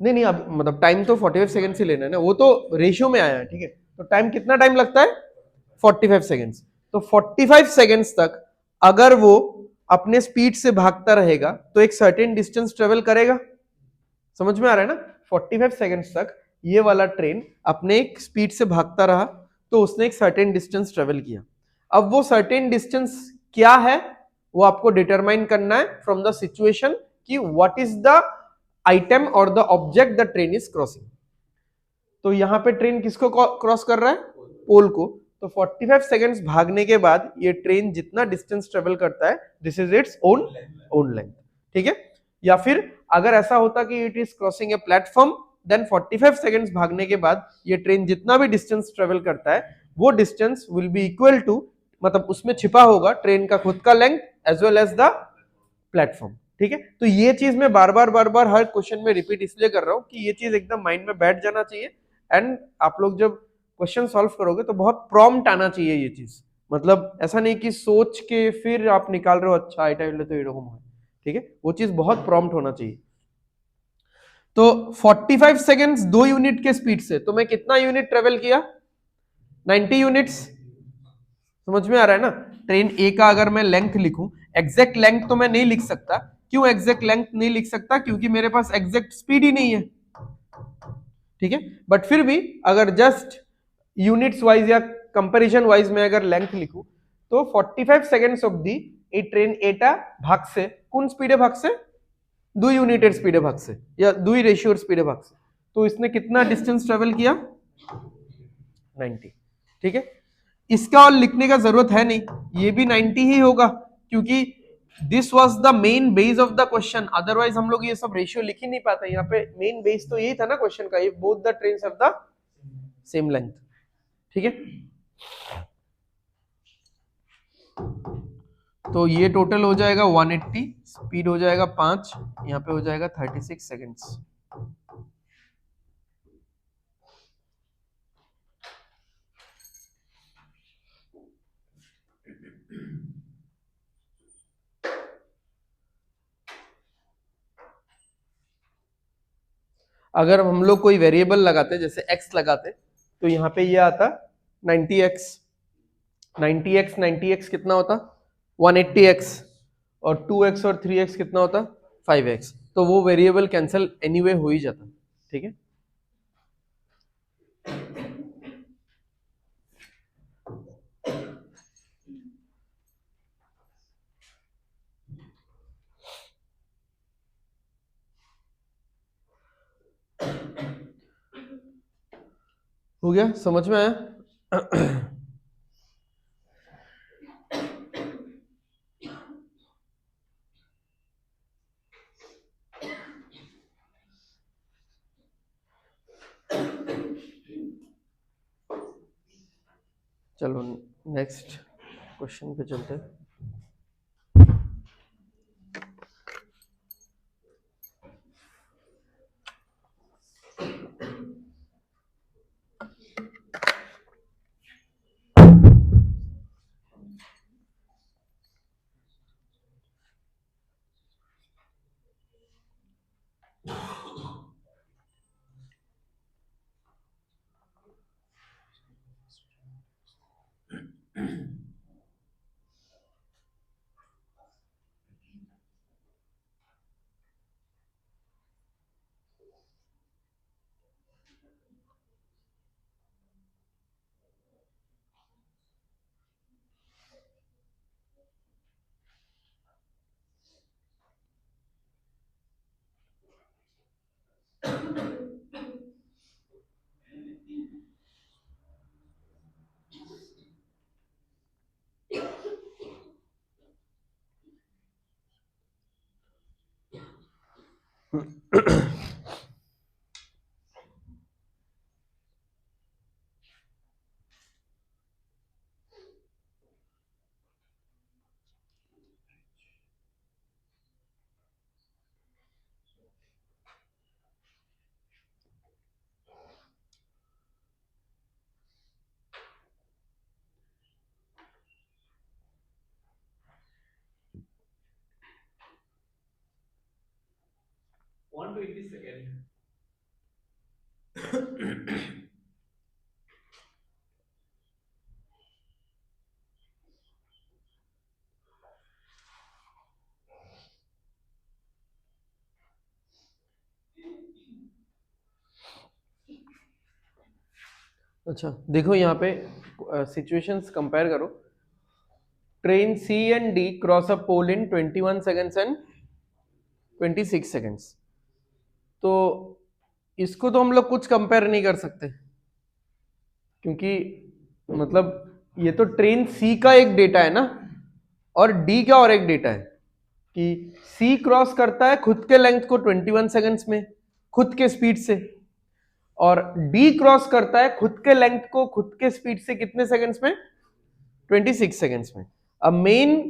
नहीं अब मतलब टाइम तो 45 सेकंड से लेना है ना, वो तो रेशियो में आया है ठीक है। तो टाइम कितना टाइम लगता है? 45 सेकंड्स। तो 45 सेकंड्स तक अगर वो अपने स्पीड से भागता रहेगा तो एक सर्टेन डिस्टेंस ट्रेवल करेगा। समझ में आ रहा है ना? 45 सेकंड्स तक ये वाला ट्रेन अपने एक स्पीड से भागता रहा तो उसने एक सर्टेन डिस्टेंस ट्रेवल किया। अब वो सर्टेन डिस्टेंस क्या है वो आपको डिटरमाइन करना है फ्रॉम द सिचुएशन कि व्हाट इज द आइटम और the object the train is crossing. तो यहां पे ट्रेन किसको क्रॉस कर रहा है? पोल को। तो 45 सेकंड्स भागने के बाद ये ट्रेन जितना डिस्टेंस ट्रेवल करता है this is its own length ठीक है। या फिर अगर ऐसा होता कि it is crossing a platform, then 45 seconds भागने के बाद ये ट्रेन जितना भी डिस्टेंस ट्रेवल करता है वो distance will be equal to, मतलब उसमें छिपा होगा ट्रेन का खुद का length as well as the platform ठीक है। तो ये चीज मैं बार बार हर क्वेश्चन में रिपीट इसलिए कर रहा हूं कि ये चीज एकदम माइंड में बैठ जाना चाहिए, एंड आप लोग जब क्वेश्चन सॉल्व करोगे तो बहुत प्रॉम्प्ट आना चाहिए ये चीज। मतलब ऐसा नहीं कि सोच के फिर आप निकाल रहे हो अच्छा এটা হলে तो এরকম হয় ठीक है, वो चीज बहुत प्रॉम्प्ट होना चाहिए। तो 45 सेकंड्स 2 यूनिट के स्पीड से तो मैं कितना यूनिट ट्रेवल किया? 90 यूनिट्स। समझ में आ रहा है ना? ट्रेन ए का अगर मैं लेंथ लिखूं, एग्जैक्ट लेंथ तो मैं नहीं लिख सकता क्यों एग्जैक्ट लेंथ नहीं लिख सकता? क्योंकि मेरे पास एग्जैक्ट स्पीड ही नहीं है, ठीक है। बट फिर भी अगर जस्ट यूनिट्स वाइज या कंपैरिजन वाइज में अगर लेंथ लिखूं तो 45 सेकंड्स অবধি এই ট্রেন এটা ভাগছে কোন স্পিডে ভাগছে? 2 यूनिटेड स्पीडे भागছে या 2 रेशियोर स्पीडे भागছে, तो इसने कितना डिस्टेंस ट्रेवल किया? 90, ठीक है। इसका और लिखने का जरूरत है नहीं, ये भी 90 ही होगा क्योंकि this was the main base of the question, otherwise हम लोग ये सब रेशियो लिख ही नहीं पाते। यहाँ पे मेन बेस तो यही था ना क्वेश्चन का, ये both the trains have the same length, ठीक है। तो ये टोटल हो जाएगा 180, स्पीड हो जाएगा 5, यहाँ पे हो जाएगा 36 सेकेंड्स। अगर हम लोग कोई वेरिएबल लगाते जैसे x लगाते तो यहाँ पे ये आता 90x, 90x 90x कितना होता? 180x, और 2x और 3x कितना होता? 5x। तो वो वेरिएबल कैंसिल एनीवे हो ही जाता, ठीक है। हो गया, समझ में आया? चलो नेक्स्ट क्वेश्चन पे चलते हैं। अच्छा देखो यहाँ पे सिचुएशंस कंपेयर करो। Train C and D cross a pole in 21 seconds and 26 seconds. तो इसको तो हम लोग कुछ कंपेयर नहीं कर सकते क्योंकि मतलब ये तो ट्रेन सी का एक डेटा है ना, और डी का और एक डेटा है कि सी क्रॉस करता है खुद के लेंथ को 21 सेकेंड्स में खुद के स्पीड से, और डी क्रॉस करता है खुद के लेंथ को खुद के स्पीड से कितने सेकेंड्स में? 26 सेकेंड्स में। अब मेन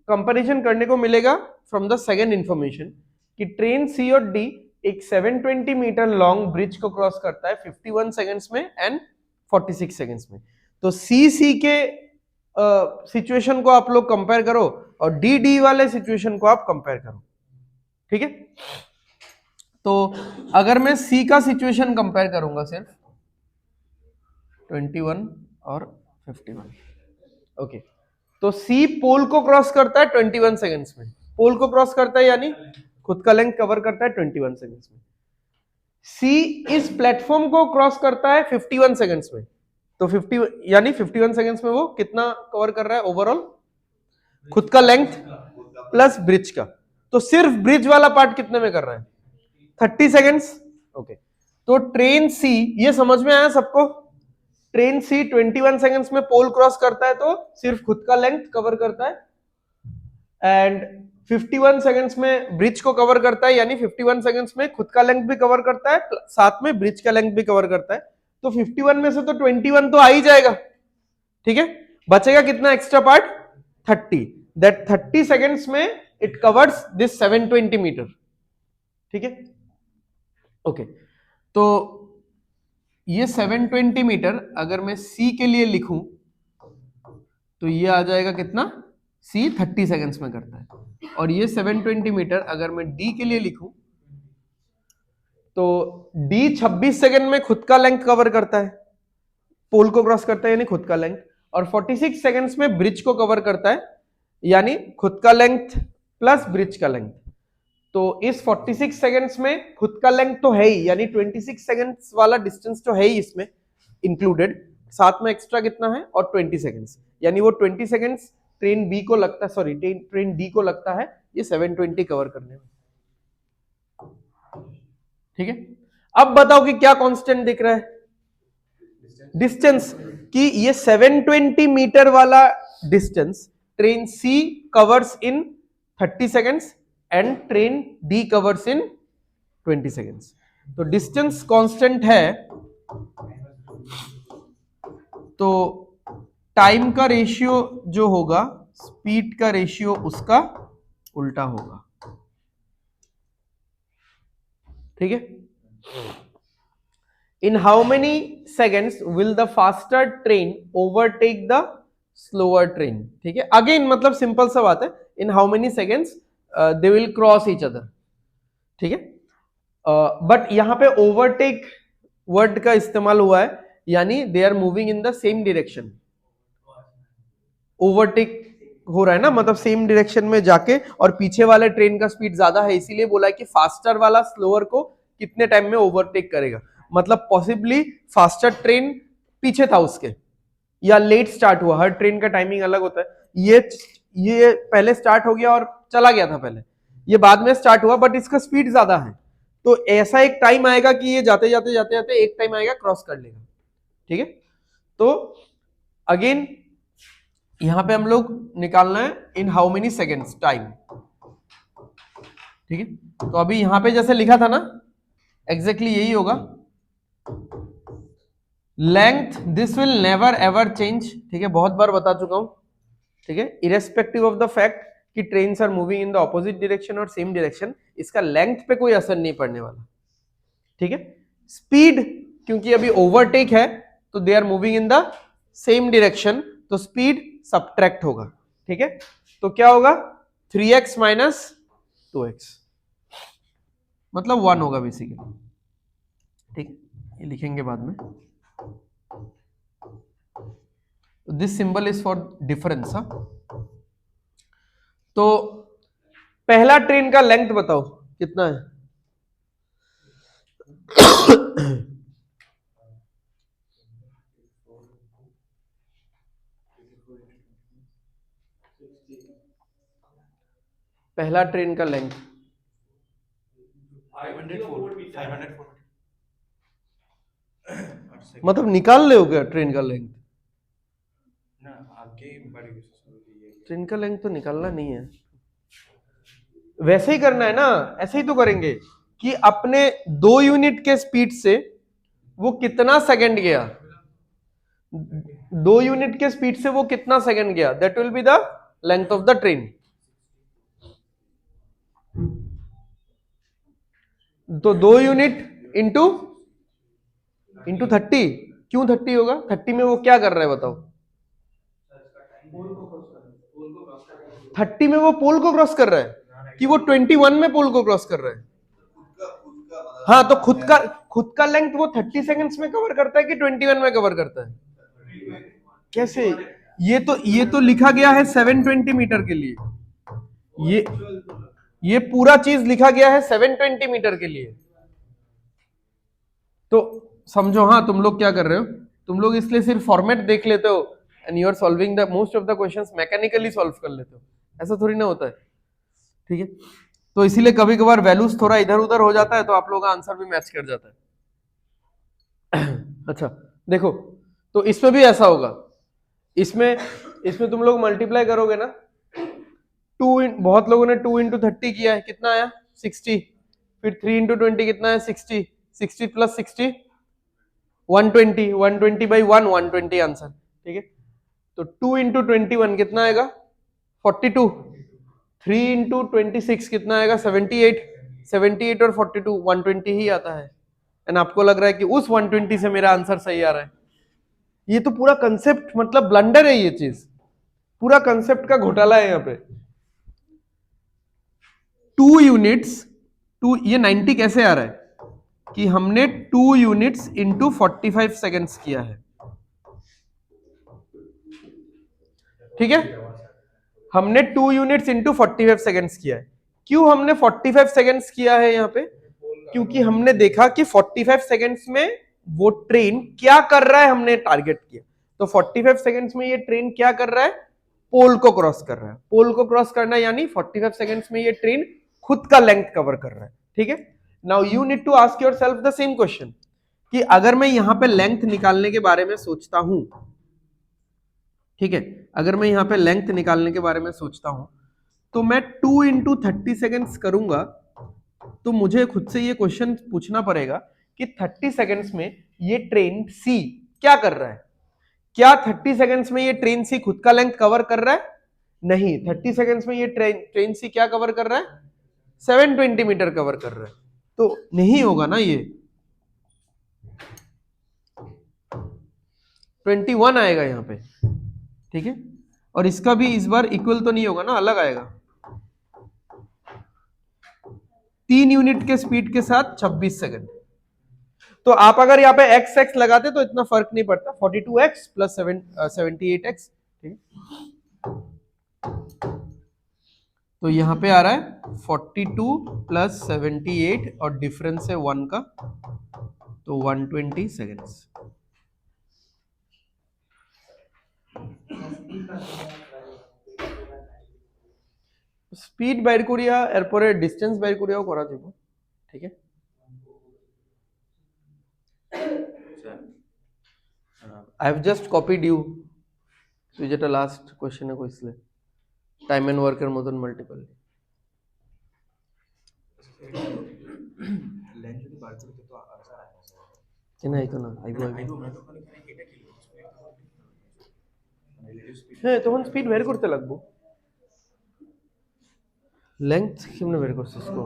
कंपैरिजन करने को मिलेगा फ्रॉम द सेकेंड इंफॉर्मेशन कि ट्रेन सी और डी एक 720 मीटर लॉन्ग ब्रिज को क्रॉस करता है 51 सेकेंड्स में एंड 46 सेकेंड्स में। तो सी के सिचुएशन को आप लोग कंपेयर करो और डी वाले सिचुएशन को आप कंपेयर करो, ठीक है। तो अगर मैं सी का सिचुएशन कंपेयर करूंगा सिर्फ 21 और 51, ओके। तो सी पोल को क्रॉस करता है 21 सेकेंड्स में, पोल को क्रॉस करता है यानी खुद का लेंथ कवर करता है 21 सेकंड्स में। सी इस प्लेटफॉर्म को क्रॉस करता है 51 सेकंड्स में, तो 50 यानी 51 सेकंड्स में वो कितना कवर कर रहा है ओवरऑल, खुद का लेंथ प्लस ब्रिज का। तो सिर्फ ब्रिज वाला पार्ट कितने में कर रहा है, 30 सेकंड्स। ओके, तो ट्रेन सी, ये समझ में आया सबको, ट्रेन सी 21 सेकंड्स में पोल क्रॉस करता है तो सिर्फ खुद का लेंथ कवर करता है, एंड 51 सेकंड्स में ब्रिज को कवर करता है, यानी 51 सेकंड्स में खुद का लेंथ भी कवर करता है, साथ में ब्रिज का लेंथ भी कवर करता है। तो 51 में से तो 21 तो आ ही जाएगा, ठीक है। बचेगा कितना एक्स्ट्रा पार्ट, 30। दैट 30 सेकंड्स में इट कवर्स दिस 720 मीटर, ठीक है। ओके, तो ये 720 मीटर अगर मैं सी के लिए लिखूं तो ये आ जाएगा कितना, सी 30 सेकंड्स में करता है। और ये 720 मीटर अगर मैं डी के लिए लिखूं तो डी 26 सेकंड में खुद का लेंथ कवर करता है, पोल को क्रॉस करता है यानी खुद का लेंथ, और 46 सेकंड्स में ब्रिज को कवर करता है यानी खुद का लेंथ प्लस ब्रिज का लेंथ। तो इस 46 सेकंड्स में खुद का लेंथ तो है ही, यानी 26 सेकंड्स वाला डिस्टेंस तो है ही इसमें इंक्लूडेड, साथ में एक्स्ट्रा कितना है और 20 सेकंड्स, यानी वो 20 सेकंड्स ट्रेन बी को लगता है, सॉरी ट्रेन डी को लगता है ये 720 कवर करने में, ठीक है। अब बताओ कि क्या कांस्टेंट दिख रहा है, डिस्टेंस, कि ये 720 मीटर वाला distance train C covers in 30 seconds and train D covers in 20 seconds. तो डिस्टेंस कांस्टेंट है, तो टाइम का रेशियो जो होगा स्पीड का रेशियो उसका उल्टा होगा, ठीक है। In how many seconds will the faster train overtake the slower train, ठीक है। अगेन मतलब सिंपल सा बात है, in how many seconds they will cross each other, ठीक है। बट यहां पे ओवरटेक वर्ड का इस्तेमाल हुआ है, यानी they are moving in the same direction. Overtake हो रहा है ना, मतलब सेम डायरेक्शन में जाके, और पीछे वाले ट्रेन का स्पीड ज्यादा है, इसीलिए बोला है कि फास्टर वाला स्लोअर को कितने टाइम में ओवरटेक करेगा। मतलब पॉसिबली फास्टर ट्रेन पीछे था उसके, या लेट स्टार्ट हुआ, हर ट्रेन का टाइमिंग अलग होता है। ये पहले स्टार्ट हो गया और चला गया था पहले, ये बाद में स्टार्ट हुआ बट इसका स्पीड ज्यादा है, तो ऐसा एक टाइम आएगा कि ये जाते जाते जाते जाते एक टाइम आएगा क्रॉस कर लेगा, ठीक है। तो अगेन यहां पे हम लोग निकालना है in how many seconds time, ठीक है। तो अभी यहां पे जैसे लिखा था ना, एग्जैक्टली यही होगा, length this will never ever change, ठीक है, बहुत बार बता चुका हूं, ठीक है। इरेस्पेक्टिव ऑफ द फैक्ट कि trains are moving in the opposite direction और सेम डायरेक्शन, इसका लेंथ पे कोई असर नहीं पड़ने वाला, ठीक है। स्पीड क्योंकि अभी ओवरटेक है तो they are moving in the same direction, तो स्पीड सबट्रैक्ट होगा, ठीक है। तो क्या होगा, 3x माइनस 2x, मतलब 1 होगा बेसिकली, ठीक, ये लिखेंगे बाद में। This symbol is for difference. तो पहला ट्रेन का लेंथ बताओ कितना है, पहला ट्रेन का लेंथ 504 मतलब निकाल ले हो गया ट्रेन का लेंथ, ना आगे बढ़ेगी, ट्रेन का लेंथ तो निकालना नहीं है, वैसे ही करना है ना, ऐसे ही तो करेंगे कि अपने 2 यूनिट के स्पीड से वो कितना सेकंड गया, 2 यूनिट के स्पीड से वो कितना सेकंड गया, that will be the length of the train. तो 2 यूनिट इंटू 30, क्यों 30 होगा, 30 में वो क्या कर रहा है बताओ, 30 में वो पोल को क्रॉस कर रहा है कि वो 21 में पोल को क्रॉस कर रहा है, हाँ, तो खुद का लेंथ वो 30 सेकंड्स में कवर करता है कि 21 में कवर करता है, कैसे, ये तो लिखा गया है 720 मीटर के लिए, ये पूरा चीज लिखा गया है 720 मीटर के लिए। तो समझो, हाँ तुम लोग क्या कर रहे हो, तुम लोग इसलिए सिर्फ फॉर्मेट देख लेते हो and you are solving the most of the questions mechanically solve कर लेते हो, ऐसा थोड़ी ना होता है, ठीक है। तो इसीलिए कभी कभार वैल्यूज थोड़ा इधर उधर हो जाता है तो आप लोगों का आंसर भी मैच कर जाता है। अच्छा देखो, तो इसमें भी ऐसा होगा, इसमें इसमें तुम लोग मल्टीप्लाई करोगे ना, बहुत लोगों ने 2 into 30 किया है, कितना आया 60, फिर 3 into 20 कितना है 60, 60 + 60 120, 120/1 120 आंसर, ठीक है। तो 2 into 21 कितना आएगा 42, 3 into 26 कितना आएगा 78, 78 और 42 120 ही आता है, एंड आपको लग रहा है कि उस 120 से मेरा आंसर सही आ रहा है। ये तो पूरा कंसेप्ट मतलब ब्लंडर है, ये चीज पूरा कंसेप्ट का घोटाला है यहाँ पे। 2 यूनिट्स, ये 90 कैसे आ रहा है कि हमने 2 यूनिट्स इंटू 45 सेकेंड्स किया है, ठीक है। हमने 2 यूनिट्स इंटू 45 सेकेंड्स किया है। क्यों हमने 45 सेकेंड्स किया है यहाँ पे, क्योंकि हमने देखा कि 45 सेकेंड्स में वो ट्रेन क्या कर रहा है, हमने टारगेट किया। तो 45 सेकेंड्स में ये ट्रेन क्या कर रहा है, पोल को क्रॉस कर रहा है। पोल को क्रॉस करना यानी 45 सेकेंड्स में ये ट्रेन खुद का लेंथ कवर कर रहा है, ठीक है। Now you need to ask yourself the same question कि अगर मैं यहां पे लेंथ निकालने के बारे में सोचता हूं, ठीक है, अगर मैं यहां पे लेंथ निकालने के बारे में सोचता हूं तो मैं 2 into 30 सेकेंड्स करूंगा, तो मुझे खुद से ये क्वेश्चन पूछना पड़ेगा कि 30 सेकेंड्स में ये ट्रेन सी क्या कर रहा है। क्या 30 सेकेंड्स में ये ट्रेन सी खुद का लेंथ कवर कर रहा है? नहीं, 30 सेकेंड्स में ये ट्रेन सी क्या कवर कर रहा है, 720 मीटर कवर कर रहा है, तो नहीं होगा ना, ये 21 आएगा यहाँ पे, ठीक है। और इसका भी इस बार इक्वल तो नहीं होगा ना, अलग आएगा। 3 यूनिट के स्पीड के साथ 26 सेकंड। तो आप अगर यहाँ पे x लगाते तो इतना फर्क नहीं पड़ता, 42x + 78x, ठीक है। तो यहाँ पे आ रहा है 42 + 78 और डिफरेंस है 1 का, तो 120 सेकेंड्स। स्पीड বাইর করিয়া এরপরে ডিসটেন্স বাইর করিয়াও করা যাবে, ঠিক আছে। I have just copied you, তুই যেটা লাস্ট কোশ্চেনে কইছিলে টাইম এন্ড ওয়ার্কের মতন মাল্টিপল। लेंथ যদি বার করতে তো আনসার আয় কেন আইতো না, আইবো আইবো না তখন এখানে এটা কি লিখব, রিলেটিভ স্পিড, হ্যাঁ তখন স্পিড বের করতে লাগবো। লেংথ কেমনে বের করছিস তো?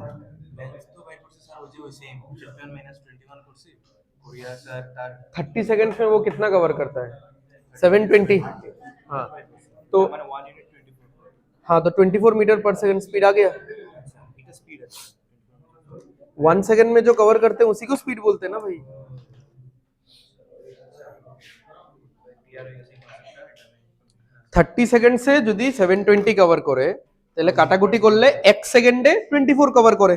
लेंथ तो बाय করছে স্যার ওই যে ওই সেম 51 - 21 করছি কোরিয়া স্যার তার 30 सेकंड्स में वो कितना कवर करता है, 720। हाँ तो মানে 1 यूनिट 24, हाँ तो 24 मीटर पर सेकंड स्पीड आ गया। এটা স্পিড আছে 1 सेकंड में जो कवर करते हैं उसी को स्पीड बोलते हैं ना भाई। 30 সেকেন্ড সে যদি 720 কভার করে তাহলে কাটাকুটি করলে 1 সেকেন্ডে 24 কভার করে,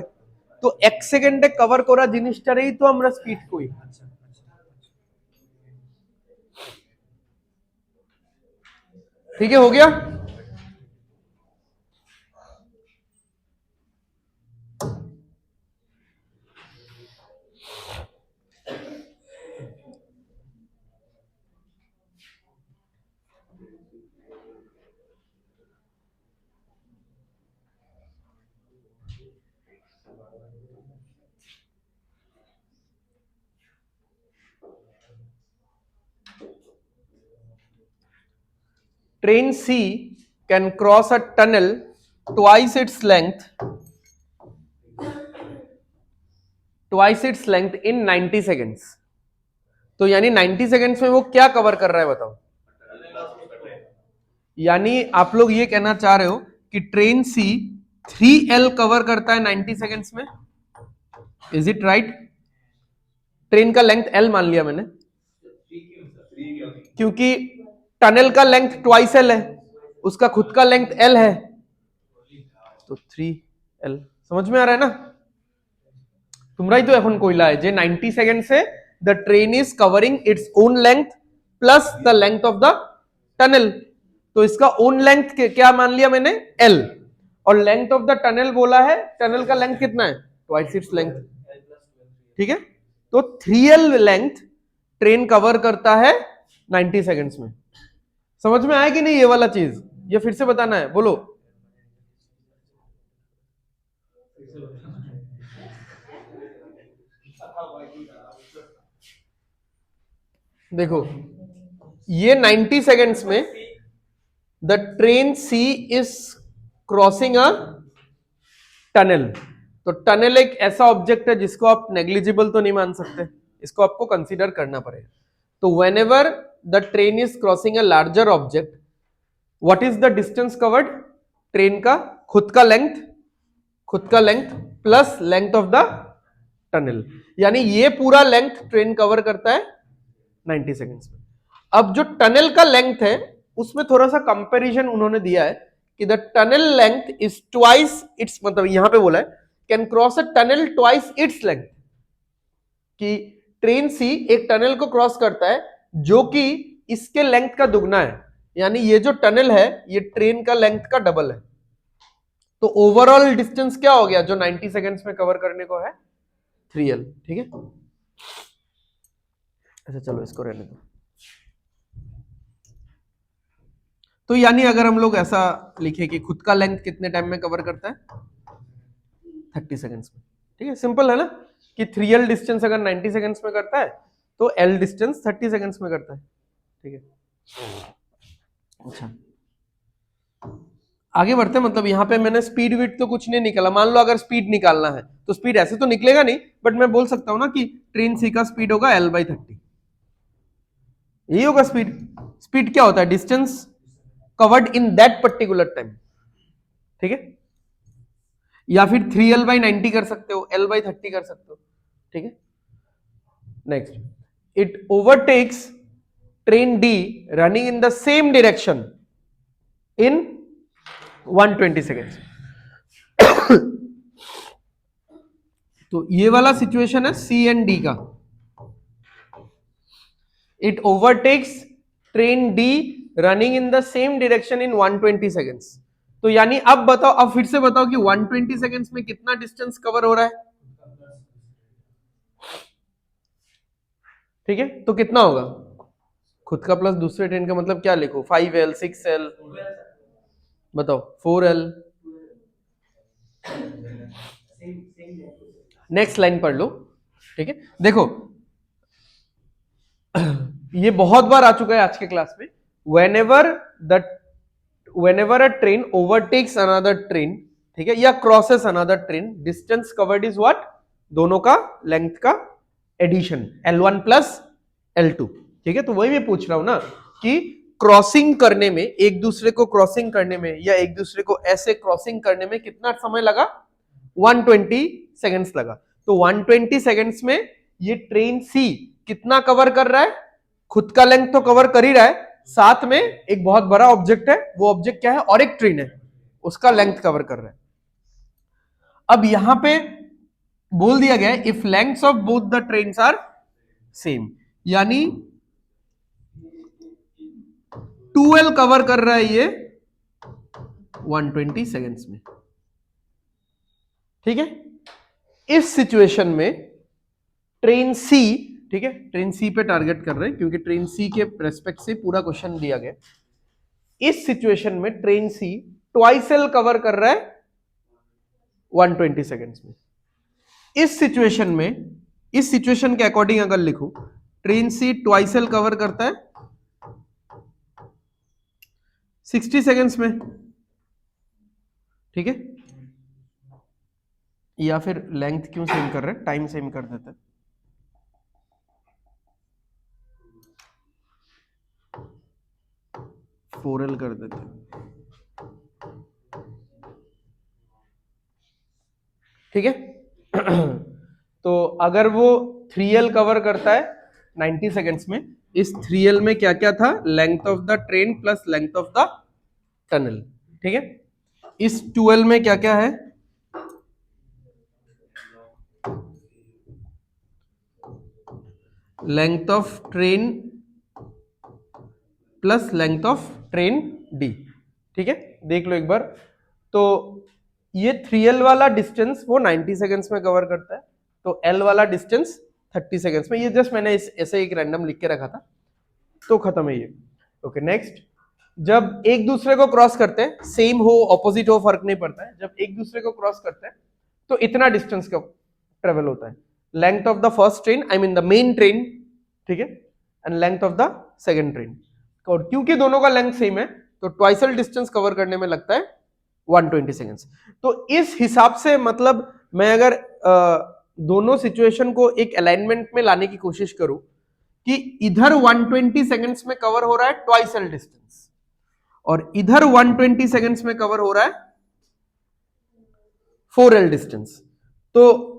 তো 1 সেকেন্ডে কভার করা জিনিসটারই তো আমরা স্পিড কই। ठीक है, हो गया। Train C can cross a tunnel twice its length in 90 seconds। तो यानी 90 सेकेंड्स में वो क्या कवर कर रहा है बताओ। यानी आप लोग ये कहना चाह रहे हो कि ट्रेन सी 3L कवर करता है 90 सेकेंड्स में, इज इट राइट? ट्रेन का लेंथ L मान लिया मैंने, क्योंकि टनल का लेंथ 2L है, उसका खुद का लेंथ L है, तो 3 एल। समझ में आ रहा है ना? তোমরাই তো এখন কইলায় যে 90 সেকেন্ডসে the train is covering its own length plus the length of the tunnel। तो इसका own length क्या मान लिया मैंने? L। और लेंथ ऑफ द टनल बोला है, टनल का लेंथ कितना है? Twice its length. ठीक है, तो 3L लेंथ ट्रेन कवर करता है 90 सेकेंड्स में। समझ में आया कि नहीं ये वाला चीज? ये फिर से बताना है, बोलो। देखो ये 90 सेकेंड्स में the train C is crossing a tunnel. तो टनल एक ऐसा ऑब्जेक्ट है जिसको आप नेग्लिजिबल तो नहीं मान सकते, इसको आपको कंसीडर करना पड़ेगा। तो when ever the train is crossing a larger object, what is the distance covered? Train का खुद का length plus length of the tunnel, यानी ये पूरा लेंथ ट्रेन कवर करता है 90 सेकेंड्स में। अब जो टनल का लेंथ है उसमें थोड़ा सा कंपैरिजन उन्होंने दिया है कि the tunnel length is twice its, मतलब यहां पे बोला है can cross a tunnel twice its length, कि ट्रेन सी एक टनल को क्रॉस करता है जो कि इसके लेंथ का दुगना है, यानी ये जो टनल है ये ट्रेन का लेंथ का डबल है। तो ओवरऑल डिस्टेंस क्या हो गया जो 90 सेकेंड्स में कवर करने को है? 3L। ठीक है, अच्छा चलो इसको रहने दो। तो यानी अगर हम लोग ऐसा लिखे कि खुद का लेंथ कितने टाइम में कवर करता है? 30 सेकेंड्स में। ठीक है, सिंपल है ना कि 3L डिस्टेंस अगर 90 सेकेंड्स में करता है तो L डिस्टेंस 30 सेकेंड्स में करता है। ठीक है, अच्छा आगे बढ़ते हैं। मतलब यहां पे मैंने स्पीड विड्थ तो कुछ नहीं निकाला। मान लो अगर स्पीड निकालना है तो स्पीड ऐसे तो निकलेगा नहीं, बट मैं बोल सकता हूं ना कि ट्रेन सी का स्पीड होगा L/30। यही होगा स्पीड। स्पीड क्या होता है? Distance covered in that particular time. ठीक है, या फिर 3L/90 कर सकते हो, L/30 कर सकते हो। ठीक है, next, it overtakes Tren de running in the same direction in 120 seconds. तो ये वाला सिचुएशन है सी एंड डी का। It overtakes Tren de running in the same direction in 120 seconds. तो यानी अब बताओ, अब फिर से बताओ कि 120 सेकेंड्स में कितना डिस्टेंस कवर हो रहा है? ठीक है, तो कितना होगा? खुद का प्लस दूसरे ट्रेन का, मतलब क्या लिखो? 5L 6L, बताओ 4L। नेक्स्ट लाइन पढ़ लो। ठीक है, देखो ये बहुत बार आ चुका है आज के क्लास में। whenever a train overtakes another train, ठीक है, या crosses another train, distance covered is what? दोनों का लेंथ का एडिशन, L1 प्लस L2। ठीक है, तो वही मैं पूछ रहा हूं ना कि क्रॉसिंग करने में, एक दूसरे को क्रॉसिंग करने में या एक दूसरे को ऐसे क्रॉसिंग करने में कितना समय लगा? 120 सेकेंड्स लगा। तो 120 सेकेंड्स में ये ट्रेन सी कितना कवर कर रहा है? खुद का लेंथ तो कवर कर ही रहा है, साथ में एक बहुत बड़ा ऑब्जेक्ट है, वो ऑब्जेक्ट क्या है? और एक ट्रेन है, उसका लेंथ कवर कर रहा है। अब यहां पे बोल दिया गया है if lengths of both the trains are same, यानी 2L कवर कर रहा है ये 120 सेकेंड्स में। ठीक है, इस सिचुएशन में ट्रेन सी, ठीक है, ट्रेन सी पे टारगेट कर रहे हैं क्योंकि ट्रेन सी के रेस्पेक्ट से पूरा क्वेश्चन दिया गया। इस सिचुएशन में train C twice L cover कर रहा है 120 सेकेंड्स में। इस सिचुएशन के अकॉर्डिंग अगर लिखूं, train C twice L cover करता है 60 सेकेंड्स में। ठीक है, या फिर लेंथ क्यों सेम कर रहे हैं, टाइम सेम कर देते हैं। फोरल कर देते हैं। ठीक है, तो अगर वो 3L कवर करता है 90 सेकेंड्स में, इस 3L में क्या क्या था? Length of the train plus length of the tunnel. ठीक है, इस 2L में क्या क्या है? Length of train plus length of Tren de. ठीक है, देख लो एक बार। तो ये 3L वाला डिस्टेंस वो 90 सेकेंड्स में कवर करता है, तो L वाला डिस्टेंस 30 सेकेंड्स में। ये जस्ट मैंने ऐसे एक रैंडम लिख के रखा था, तो खत्म है ये। ओके नेक्स्ट, जब एक दूसरे को क्रॉस करते हैं, सेम हो ऑपोजिट हो फर्क नहीं पड़ता है, जब एक दूसरे को क्रॉस करते हैं तो इतना डिस्टेंस का ट्रेवल होता है। Length of the first train, I mean the main train, ठीक है, and length of the second train. और क्योंकि दोनों का लेंथ सेम है तो ट्वाइसल डिस्टेंस कवर करने में लगता है 120 सेकेंड्स। तो इस हिसाब से मतलब मैं अगर दोनों सिचुएशन को एक अलाइनमेंट में लाने की कोशिश करूं कि इधर 120 सेकेंड्स में कवर हो रहा है ट्वाइसल डिस्टेंस और इधर 120 सेकेंड्स में कवर हो रहा है 4L डिस्टेंस, तो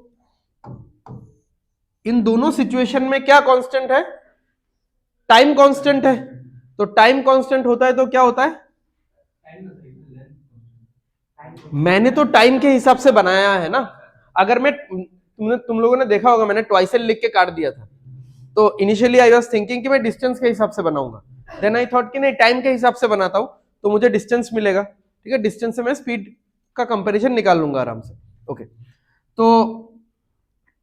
इन दोनों सिचुएशन में क्या कांस्टेंट है? टाइम कांस्टेंट है। तो टाइम कांस्टेंट होता है तो क्या होता है? मैंने तो टाइम के हिसाब से बनाया है ना। अगर मैं तुम लोगों ने देखा होगा मैंने ट्वाइसल लिख के काट दिया था, तो इनिशियली आई वाज थिंकिंग कि मैं डिस्टेंस के हिसाब से बनाऊंगा, देन आई थॉट कि नहीं टाइम के हिसाब से बनाता हूं तो मुझे डिस्टेंस मिलेगा। ठीक है, डिस्टेंस से मैं स्पीड का कंपैरिजन निकाल लूंगा आराम से। ओके, तो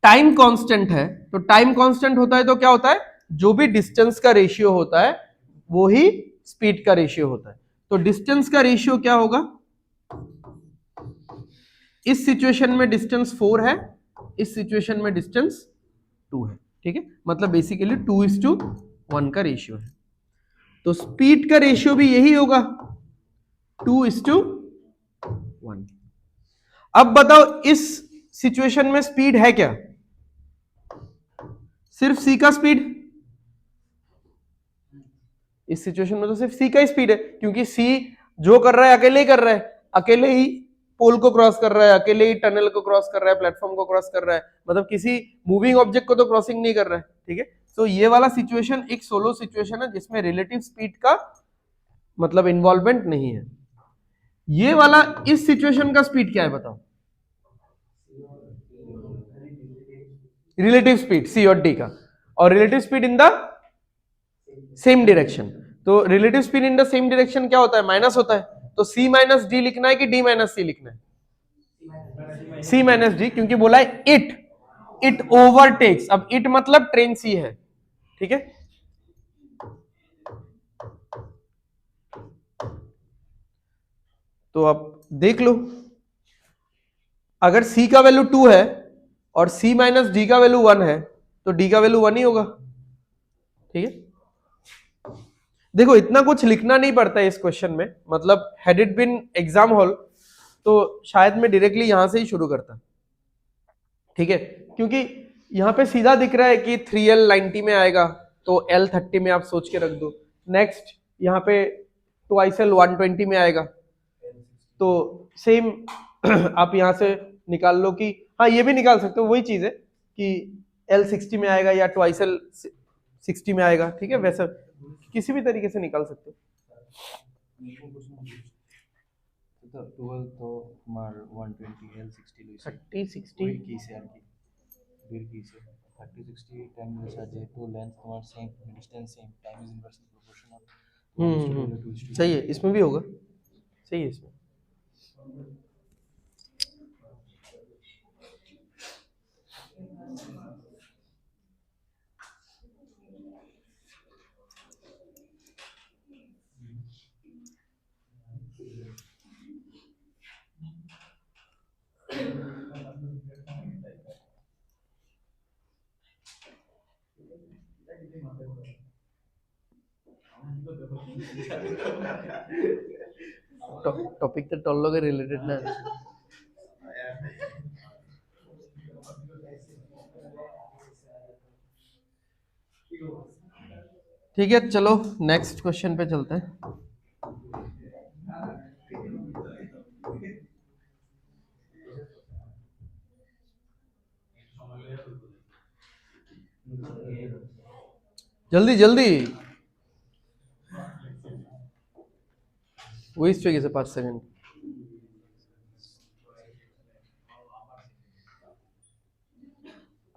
टाइम कांस्टेंट है, तो टाइम कांस्टेंट होता है तो क्या होता है? जो भी डिस्टेंस का रेशियो होता है वो ही स्पीड का रेशियो होता है। तो डिस्टेंस का रेशियो क्या होगा? इस सिचुएशन में डिस्टेंस 4 है, इस सिचुएशन में डिस्टेंस 2 है। ठीक है, मतलब बेसिकली 2:1 का रेशियो है। तो स्पीड का रेशियो भी यही होगा, 2:1। अब बताओ इस सिचुएशन में स्पीड है क्या? सिर्फ सी का स्पीड। इस सिचुएशन में तो सिर्फ सी का ही स्पीड है, क्योंकि सी जो कर रहा है अकेले ही कर रहा है, अकेले ही पोल को क्रॉस कर रहा है, अकेले ही टनल को क्रॉस कर रहा है, प्लेटफॉर्म को क्रॉस कर रहा है, मतलब किसी मूविंग ऑब्जेक्ट को तो क्रॉसिंग नहीं कर रहा है। ठीक है, तो ये वाला सिचुएशन एक सोलो सिचुएशन है जिसमें रिलेटिव स्पीड का मतलब इन्वॉल्वमेंट नहीं है। ये वाला इस सिचुएशन का स्पीड क्या है बताओ? रिलेटिव स्पीड सी और डी का, और relative speed in the same direction. तो relative speed in the same direction क्या होता है? माइनस होता है। तो सी माइनस डी लिखना है कि डी माइनस सी लिखना है? सी माइनस डी, क्योंकि बोला है इट ओवरटेक्स। अब इट मतलब ट्रेन सी है। ठीक है, तो आप देख लो, अगर सी का वैल्यू 2 है और सी माइनस डी का वैल्यू 1 है तो डी का वैल्यू 1 ही होगा। ठीक है, देखो इतना कुछ लिखना नहीं पड़ता है इस क्वेश्चन में, मतलब had it been exam hall तो शायद मैं डायरेक्टली यहां से ही शुरू करता। ठीक है, क्योंकि यहां पे सीधा दिख रहा है कि 3L 90 में आएगा तो L 30 में आप सोच के रख दो। नेक्स्ट यहाँ पे 2L 120 में आएगा, तो सेम आप यहां से निकाल लो कि हाँ ये भी निकाल सकते हो, वही चीज है कि L 60 में आएगा या 2L 60 में आएगा। ठीक है, वैसा किसी भी तरीके से निकाल सकते हो। तो 12 तो हमार 120 L 60 লইছে 30 60 কি সে আর কি বের কিছে 30 60 10 में से যেহেতু लेंथ তোমার same distance same time is inversely proportional. सही है, इसमें भी होगा, सही है इसमें। टॉपिक तो टॉल लगे रिलेटेड ना। ठीक है, चलो नेक्स्ट क्वेश्चन पे चलते हैं। जल्दी जल्दी वही चाहिए से 5 second.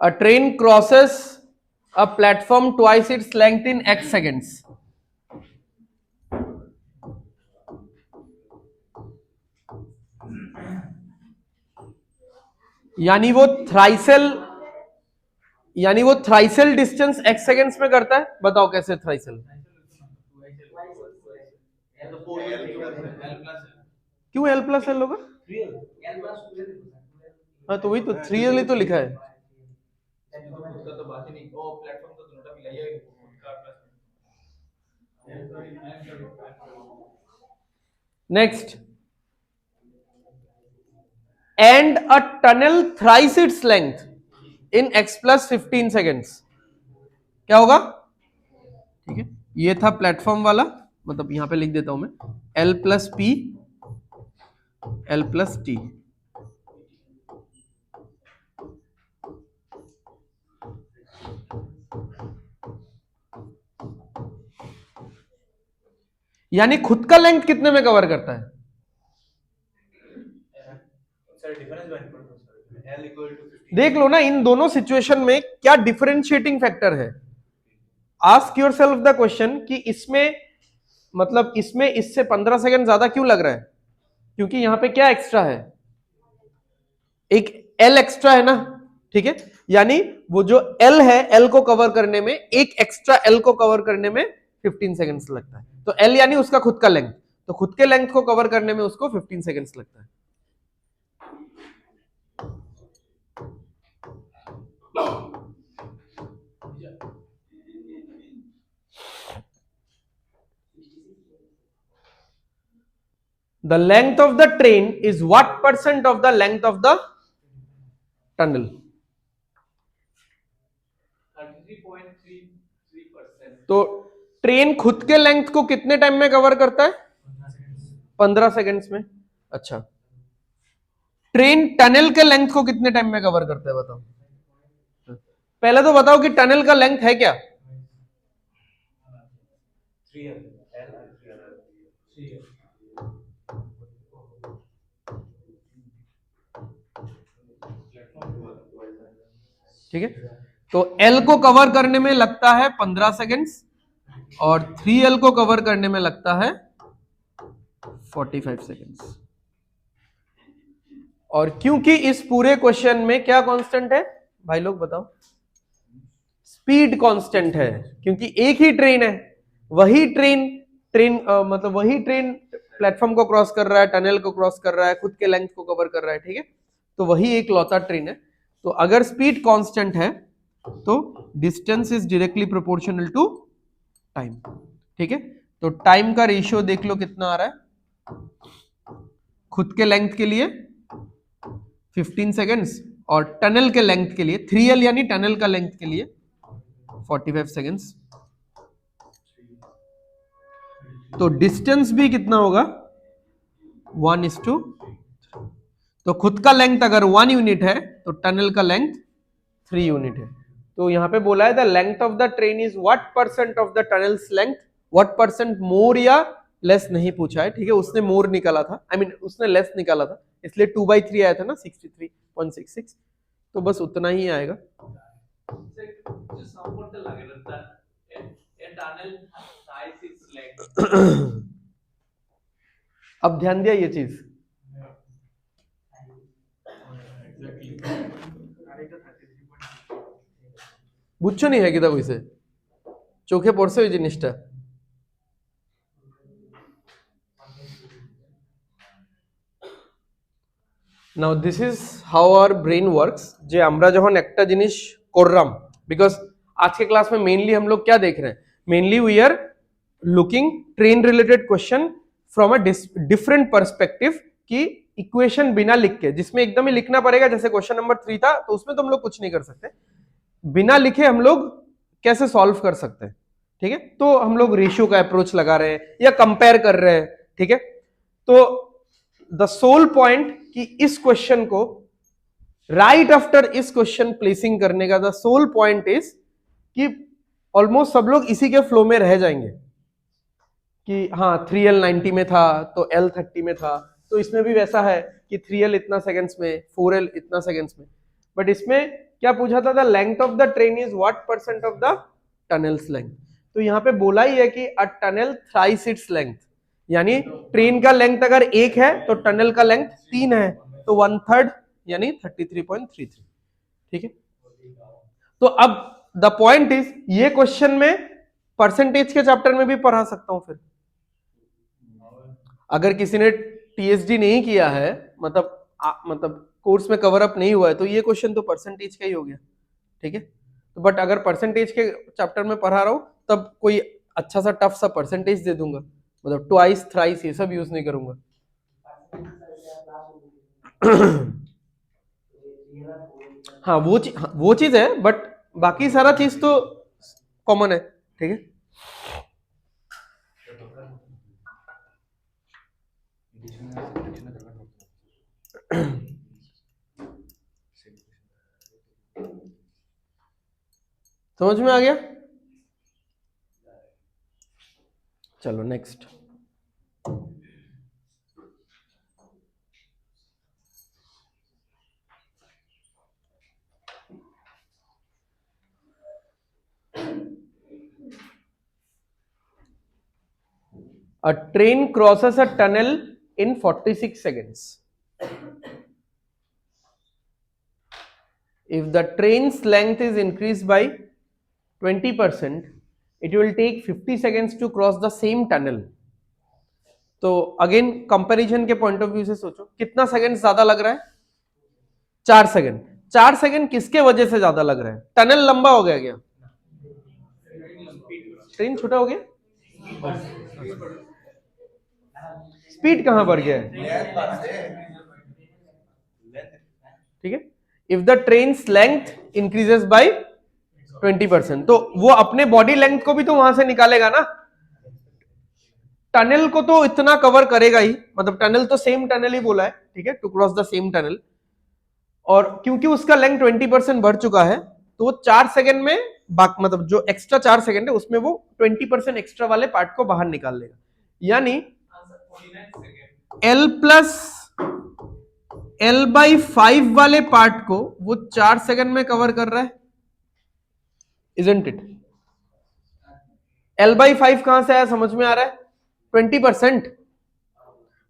A train crosses a platform twice its length in x seconds. यानी वो थ्राइसल डिस्टेंस x सेकेंड्स में करता है. बताओ कैसे थ्राइसल. क्यों L प्लस L होगा? हाँ तो वही तो 3L ही तो लिखा है. तो बात ही नहीं. ओ प्लेटफॉर्म तो दोनों मिला ही है उसका plus. Next, and a tunnel thrice its length in x plus 15 seconds. क्या होगा? ठीक है, ये था प्लेटफॉर्म वाला, मतलब यहां पे लिख देता हूं मैं L plus P L plus T. यानी खुद का लेंथ कितने में कवर करता है? देख लो ना इन दोनों सिचुएशन में क्या डिफरेंशिएटिंग फैक्टर है. आस्क योरसेल्फ द क्वेश्चन कि इसमें मतलब इसमें इससे 15 सेकंड ज्यादा क्यों लग रहा है? क्योंकि यहां पे क्या एक्स्ट्रा है? एक L एक्स्ट्रा है ना. ठीक है, यानी वो जो L है L को कवर करने में, एक एक्स्ट्रा L को कवर करने में 15 सेकंड्स लगता है. तो L यानी उसका खुद का लेंथ, तो खुद के लेंथ को कवर करने में उसको 15 सेकंड्स लगता है. The length of the train is what % of the length of the tunnel? 33.33%. तो ट्रेन खुद के लेंथ को कितने टाइम में कवर करता है? 15 सेकंड्स में. अच्छा, ट्रेन टनल के लेंथ को कितने टाइम में कवर करता है? बताओ. पहले तो बताओ कि टनल का लेंथ है क्या? 3L. ठीक है, तो L को कवर करने में लगता है 15 सेकेंड्स और 3L को कवर करने में लगता है 45 सेकेंड्स. और क्योंकि इस पूरे क्वेश्चन में क्या कांस्टेंट है भाई लोग बताओ? स्पीड कांस्टेंट है. क्योंकि एक ही ट्रेन है, वही ट्रेन मतलब वही ट्रेन प्लेटफॉर्म को क्रॉस कर रहा है, टनल को क्रॉस कर रहा है, खुद के लेंथ को कवर कर रहा है. ठीक है, तो वही एक लौता ट्रेन है. तो अगर स्पीड कांस्टेंट है तो distance is directly proportional to time. ठीक है, तो टाइम का रेशियो देख लो कितना आ रहा है. खुद के लेंथ के लिए 15 सेकेंड्स और टनल के लेंथ के लिए 3L यानी टनल का लेंथ के लिए 45 सेकेंड्स. तो डिस्टेंस भी कितना होगा? 1:3. तो खुद का लेंथ अगर 1 यूनिट है तो टनल का लेंथ 3 यूनिट है. तो यहां पे बोला है the length of the train is what % of the tunnels length. What % मोर या लेस नहीं पूछा है. ठीक है, उसने मोर निकाला था, आई मीन उसने लेस निकाला था, इसलिए 2/3 आया था ना, 63.66. तो बस उतना ही आएगा. अब ध्यान दिया ये चीज. বুঝছো নি কিতা কইছে? চোখে পড়ছে ওই জিনিসটা. Now this is how our brain works. যে আমরা যখন একটা জিনিস করলাম, বিকজ আজকে ক্লাস में मेनली हम लोग क्या देख रहे हैं? Mainly we are looking train related question from a different perspective की इक्वेशन बिना लिख के, जिसमें एकदम ही लिखना पड़ेगा. जैसे क्वेश्चन नंबर 3 था तो उसमें तो हम लोग कुछ नहीं कर सकते, बिना लिखे हम लोग कैसे सॉल्व कर सकते हैं. ठीक है, तो हम लोग रेशियो का अप्रोच लगा रहे हैं या कंपेयर कर रहे हैं. ठीक है, तो द सोल पॉइंट कि इस क्वेश्चन को राइट आफ्टर इस क्वेश्चन प्लेसिंग करने का द सोल पॉइंट इज कि ऑलमोस्ट सब लोग इसी के फ्लो में रह जाएंगे कि हाँ 3L 90 में था तो L 30 में था, तो इसमें भी वैसा है कि 3L इतना सेकंड्स में, 4L इतना सेकंड्स में. बट इसमें क्या पूछा था, the length of the train is what percent of the tunnels length. तो यहाँ पे बोला ही है कि a tunnel thrice its length, यानी ट्रेन का लेंथ अगर 1 है तो टनल का लेंथ 3 है, तो 1/3 यानी 33.33। ठीक है, तो अब द पॉइंट इज, ये क्वेश्चन में परसेंटेज के चैप्टर में भी पढ़ा सकता हूं फिर। अगर किसी ने टीएसडी नहीं किया है, मतलब कोर्स में कवर अप नहीं हुआ है, तो ये क्वेश्चन तो परसेंटेज का ही हो गया। ठीक है, तो बट अगर परसेंटेज के चैप्टर में पढ़ा रहा हूं तब कोई अच्छा सा टफ सा परसेंटेज दे दूंगा, मतलब ट्वाइस थ्राइस ये सब यूज नहीं करूंगा। हाँ वो चीज है, बट बाकी सारा चीज तो कॉमन है। ठीक है, समझ में आ गया। चलो next, a train crosses a tunnel in 46 seconds. If the train's length is increased by 20%, it will take 50 seconds to cross the same tunnel. तो अगेन कंपैरिजन के पॉइंट ऑफ व्यू से सोचो, कितना सेकंड ज्यादा लग रहा है? 4 सेकंड। 4 सेकंड किसके वजह से ज्यादा लग रहा है? टनल लंबा हो गया क्या? ट्रेन छोटा हो गया? स्पीड कहां बढ़ गया है? ठीक है, if the train length increases by 20%, तो वो अपने बॉडी लेंथ को भी तो वहां से निकालेगा ना। टनल को तो इतना कवर करेगा ही, मतलब टनल तो सेम टनल ही बोला है, ठीक है, to cross the same tunnel, और क्योंकि उसका लेंथ 20% बढ़ चुका है, तो वो 4 सेकंड में मतलब जो एक्स्ट्रा 4 सेकंड है उसमें वो 20% एक्स्ट्रा वाले पार्ट को बाहर निकाल लेगा, यानी L प्लस L/5 वाले पार्ट को वो 4 सेकंड में कवर कर रहा है, इजंट इट? L/5 कहां से आया, समझ में आ रहा है? 20%।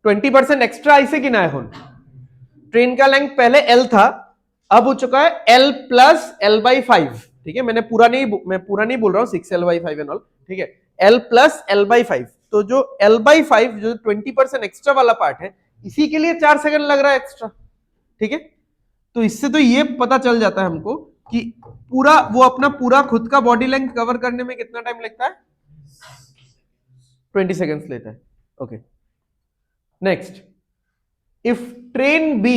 20% एक्स्ट्रा ऐसे कि ना है। ट्रेन का लेंथ पहले L था, अब हो चुका है L प्लस L/5। ठीक है, मैं पूरा नहीं बोल रहा हूं 6L/5 एंड ऑल, ठीक है, L प्लस L/5। तो जो L/5 जो 20% एक्स्ट्रा वाला पार्ट है, इसी के लिए 4 सेकंड लग रहा है एक्स्ट्रा। ठीक है, तो इससे तो ये पता चल जाता है हमको कि वो अपना पूरा खुद का बॉडी लेंथ कवर करने में कितना टाइम लगता है? 20 सेकंड्स लेता है। Okay, next, if train B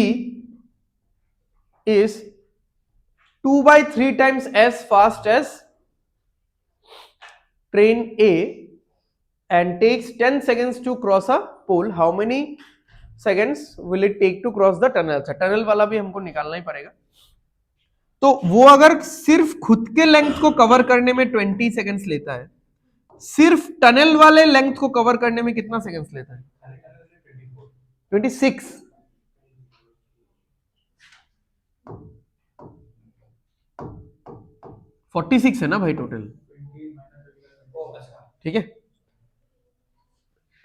is 2/3 times as fast as train A and takes 10 seconds to cross a pole, how many seconds will it take to cross the tunnel? अच्छा, tunnel वाला भी हमको निकालना ही पड़ेगा। तो वो अगर सिर्फ खुद के लेंथ को कवर करने में 20 सेकंड्स लेता है, सिर्फ टनल वाले लेंथ को कवर करने में कितना सेकंड्स लेता है? 26। 46 है ना भाई टोटल। ठीक है,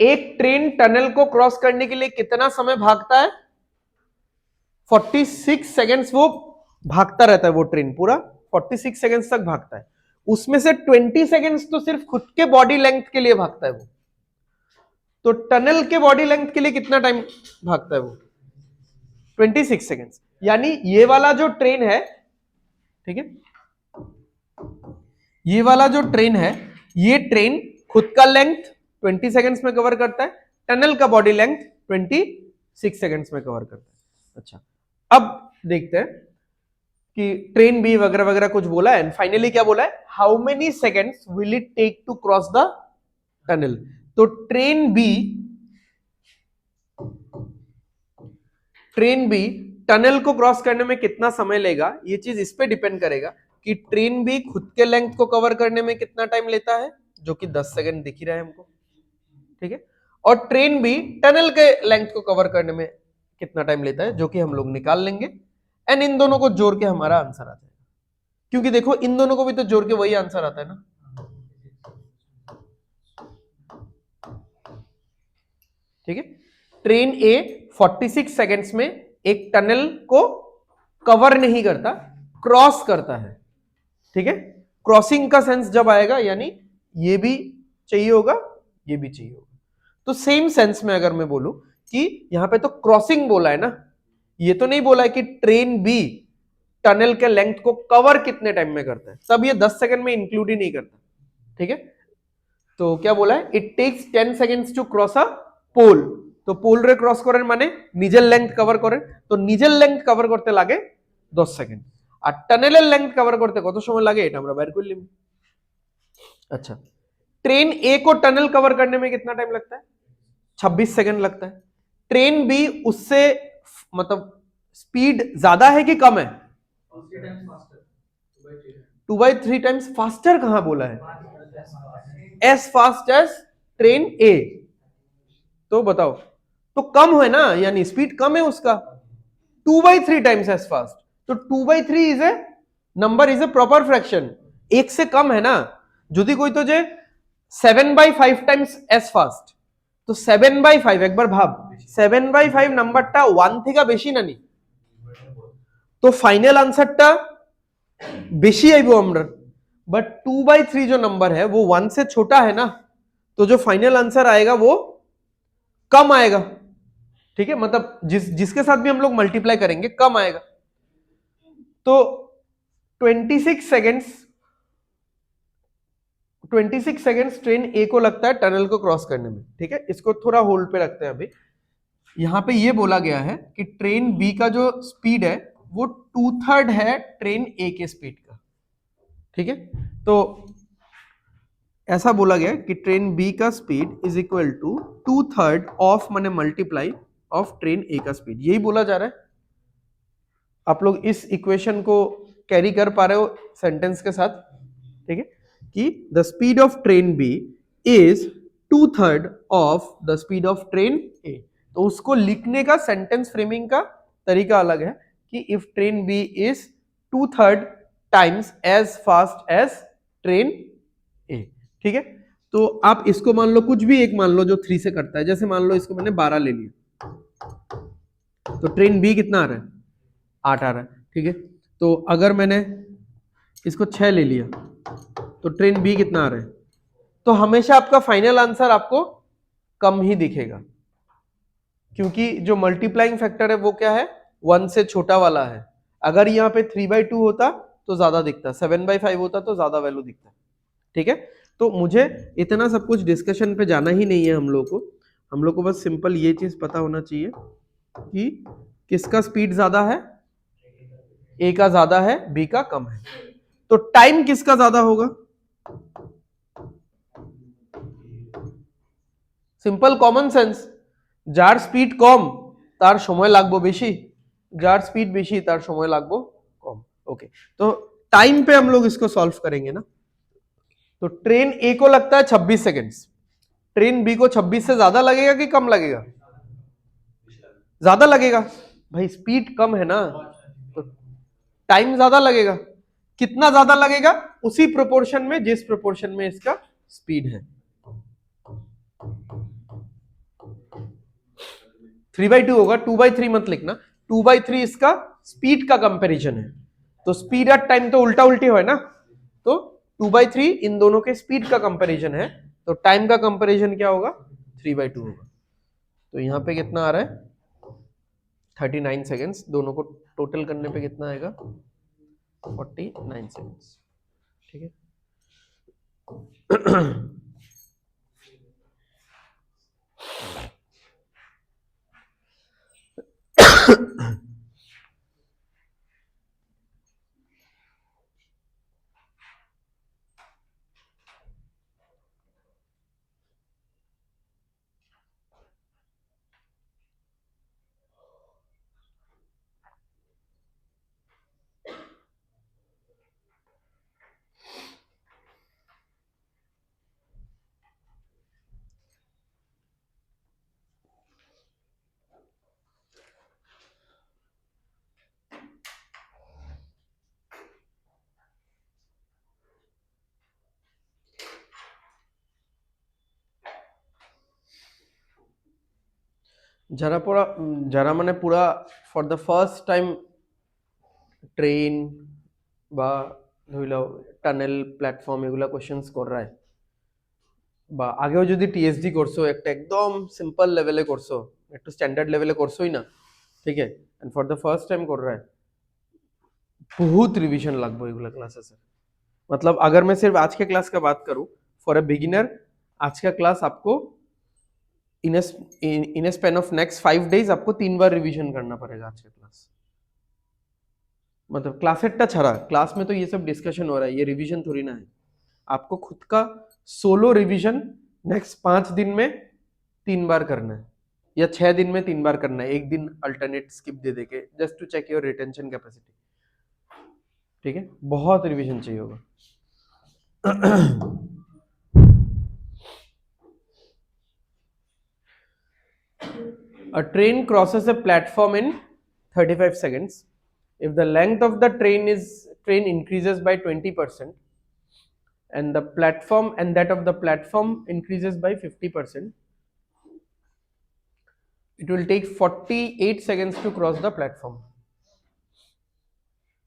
एक ट्रेन टनल को क्रॉस करने के लिए कितना समय भागता है? 46 सेकंड्स वो भागता रहता है, वो ट्रेन पूरा 46 सेकंड्स तक भागता है। उसमें से 20 सेकंड्स तो सिर्फ खुद के बॉडी लेंथ के लिए भागता है वो। तो टनल के बॉडी लेंथ के लिए कितना टाइम भागता है वो? 26 सेकंड्स। यानी ये वाला जो ट्रेन है, ठीक है, ये वाला जो ट्रेन है, ये ट्रेन खुद का लेंथ 20 सेकंड्स में कवर करता है, टनल का बॉडी लेंथ 26 सेकंड्स में कवर करता है। अच्छा, अब देखते हैं कि ट्रेन बी वगैरह वगैरह कुछ बोला है, फाइनली क्या बोला है? How many seconds will it take to cross the tunnel? तो ट्रेन बी टनल को क्रॉस करने में कितना समय लेगा, ये चीज इस पे डिपेंड करेगा कि ट्रेन बी खुद के लेंथ को कवर करने में कितना टाइम लेता है, जो कि 10 सेकंड दिख ही रहा है हमको। ठीक है, और ट्रेन बी टनल के लेंथ को कवर करने में कितना टाइम लेता है, जो कि हम लोग निकाल लेंगे, एंड इन दोनों को जोड़ के हमारा आंसर आ जाएगा। क्योंकि देखो इन दोनों को भी तो जोड़ के वही आंसर आता है ना। ठीक है, ट्रेन ए 46 सेकेंड्स में एक टनल को कवर नहीं करता, क्रॉस करता है। ठीक है, क्रॉसिंग का सेंस जब आएगा यानी ये भी चाहिए होगा, ये भी चाहिए होगा। तो सेम सेंस में अगर मैं बोलूं कि यहां पे तो क्रॉसिंग बोला है ना, ये तो नहीं बोला है कि ट्रेन बी टनल के लेंथ को कवर कितने टाइम में करता है, तब ये 10 सेकंड में इंक्लूड ही नहीं करता। ठीक है, तो क्या बोला है, it takes 10 seconds to cross a pole. तो पोल रे क्रॉस करें माने निजल लेंथ कवर करें, तो निजल लेंथ कवर करते लागे 10 সেকেন্ড, আর টানেলের লেংথ কভার করতে কত সময় লাগে এটা আমরা বের করলাম। अच्छा, ट्रेन ए को टनल कवर करने में कितना टाइम लगता है, 26 सेकंड लगता है। ट्रेन बी उससे मतलब स्पीड ज्यादा है कि कम है, 2/3 टाइम्स फास्टर। कहां बोला है as fast as train A, तो बताओ, तो कम है ना, यानी स्पीड कम है उसका, 2/3 टाइम्स एज फास्ट। तो 2/3 is a number, is a proper fraction, एक से कम है ना। যদি কইতো যে 7/5 টাইমস এস ফাস্ট, তো 7/5 একবার ভাব, 7/5 নাম্বারটা 1 থেকে বেশি না নি, তো फाइनल आंसरটা বেশি আইবো আমরা। बट 2/3 जो नंबर है वो 1 से छोटा है ना, तो जो फाइनल आंसर आएगा वो कम आएगा। ठीक है, मतलब जिसके साथ भी हम लोग मल्टीप्लाई करेंगे कम आएगा। तो 26 सेकेंड्स 26 सेकेंड्स ट्रेन ए को लगता है टनल को क्रॉस करने में। ठीक है, इसको थोड़ा होल्ड पे रखते हैं अभी। यहां पे ये बोला गया है कि ट्रेन बी का जो स्पीड है वो 2/3 है ट्रेन ए के स्पीड का। ठीक है, तो ऐसा बोला गया कि ट्रेन बी का speed is equal to 2/3 of माने मल्टीप्लाई ऑफ ट्रेन ए का स्पीड, यही बोला जा रहा है। आप लोग इस इक्वेशन को कैरी कर पा रहे हो सेंटेंस के साथ। ठीक है, कि the speed of train B is 2/3 of the speed of train A. तो उसको लिखने का सेंटेंस फ्रेमिंग का तरीका अलग है कि if train B is 2/3 times as fast as train A. ठीक है, तो आप इसको मान लो कुछ भी एक मान लो जो 3 से करता है, जैसे मान लो इसको मैंने 12 ले लिया, तो ट्रेन बी कितना आ रहा है, 8 आ रहा है। ठीक है, तो अगर मैंने इसको 6 ले लिया तो ट्रेन बी कितना आ रहा है, तो हमेशा आपका फाइनल आंसर आपको कम ही दिखेगा, क्योंकि जो मल्टीप्लाइंग फैक्टर है वो क्या है, 1 से छोटा वाला है। अगर यहाँ पे 3/2 होता तो ज्यादा दिखता, 7/5 होता तो ज्यादा वैल्यू दिखता। ठीक है, तो मुझे इतना सब कुछ डिस्कशन पे जाना ही नहीं है। हम लोग को बस सिंपल ये चीज पता होना चाहिए कि किसका स्पीड ज्यादा है, ए का ज्यादा है, बी का कम है। तो टाइम किसका ज्यादा होगा, सिंपल कॉमन सेंस, जार स्पीड कम तार समय लागबो बेशी, जार स्पीड बेशी तार समय लागबो कम। ओके, तो टाइम पे हम लोग इसको सॉल्व करेंगे ना। तो ट्रेन ए को लगता है 26 सेकेंड्स, ट्रेन बी को 26 से ज्यादा लगेगा कि कम लगेगा, ज्यादा लगेगा भाई, स्पीड कम है ना, तो टाइम ज्यादा लगेगा। कितना ज्यादा लगेगा, उसी प्रोपोर्शन में जिस प्रोपोर्शन में इसका स्पीड है। 3/2 होगा, 2/3 मत लिखना, 2/3 इसका स्पीड का कंपैरिजन है। तो स्पीड एट टाइम तो उल्टा उल्टी है ना, तो 2/3 इन दोनों के स्पीड का कंपैरिजन है, तो टाइम का कंपैरिजन क्या होगा, 3/2 होगा। तो यहां पे कितना आ रहा है, 39 सेकेंड्स, दोनों को टोटल करने पे कितना आएगा, 49 सेकेंड्स। ठीक है, যারা মানে পুরা for the first time train বা ধরে লও টানেল প্ল্যাটফর্ম এগুলা কোশ্চেন্স করায় বা আগেও যদি টিএসডি করছো একটা একদম সিম্পল লেভেলে করছো একটু স্ট্যান্ডার্ড লেভেলে করছোই না ठीक है and for the first time कर रहा है बहुत रिवीजन लगभग एगुला क्लासेस है मतलब अगर मैं सिर्फ आज के क्लास का बात करूं फॉर अ बिगिनर आज का क्लास आपको in a span of next 5 days आपको 3 बार रिवीजन करना पड़ेगा आज का क्लास मतलब क्लासेट्टा छड़ा क्लास में तो ये सब डिस्कशन हो रहा है ये रिवीजन थोड़ी ना है आपको खुद का सोलो रिवीजन नेक्स्ट 5 दिन में 3 बार करना है या 6 दिन में 3 बार करना है एक दिन अल्टरनेट स्किप दे देके just to check your retention capacity ठीक है बहुत रिवीजन चाहिए होगा A train crosses a platform in 35 seconds. If the length of the train increases by 20% and the platform and that of the platform increases by 50%, it will take 48 seconds to cross the platform.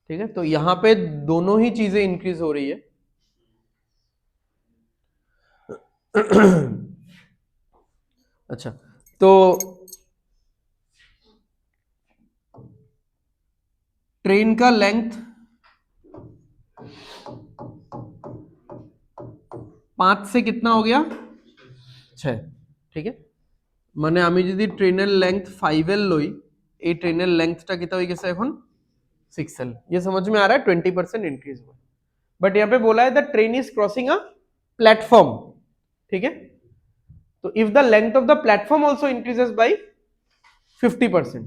ठीक है तो यहां पे दोनों ही चीजें increase हो रही है अच्छा तो ट्रेन का लेंथ 5 से कितना हो गया 6 ठीक है মানে আমি যদি ট্রেনের লেংথ 5L লই এই ট্রেনের লেংথটা কিতা হয়ে গেছে এখন 6L ये समझ में आ रहा है 20% इंक्रीज हुआ बट यहाँ पे बोला है the train is crossing a platform ठीक है तो if the length of the platform also increases by 50%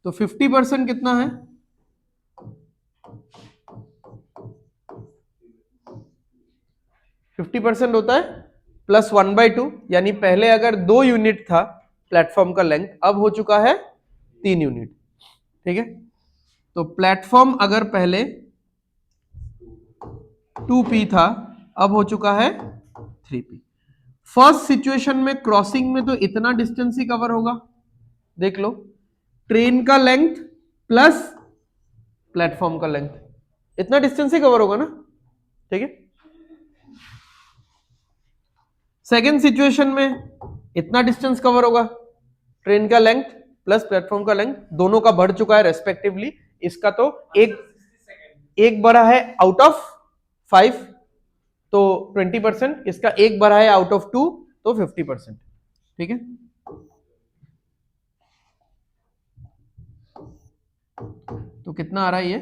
तो 50% कितना है 50% होता है +1/2 यानी पहले अगर 2 यूनिट था प्लेटफॉर्म का लेंथ अब हो चुका है 3 यूनिट ठीक है तो प्लेटफॉर्म अगर पहले 2p था अब हो चुका है 3p फर्स्ट सिचुएशन में क्रॉसिंग में तो इतना डिस्टेंस ही कवर होगा देख लो ट्रेन का लेंथ प्लस प्लेटफॉर्म का लेंथ इतना डिस्टेंस ही कवर होगा ना ठीक है सेकेंड सिचुएशन में इतना डिस्टेंस कवर होगा ट्रेन का लेंथ प्लस प्लेटफॉर्म का लेंथ दोनों का बढ़ चुका है रेस्पेक्टिवली इसका तो एक बढ़ा है आउट ऑफ 5 तो 20% इसका एक बढ़ा है आउट ऑफ 2 तो 50% ठीक है तो कितना आ रहा है ये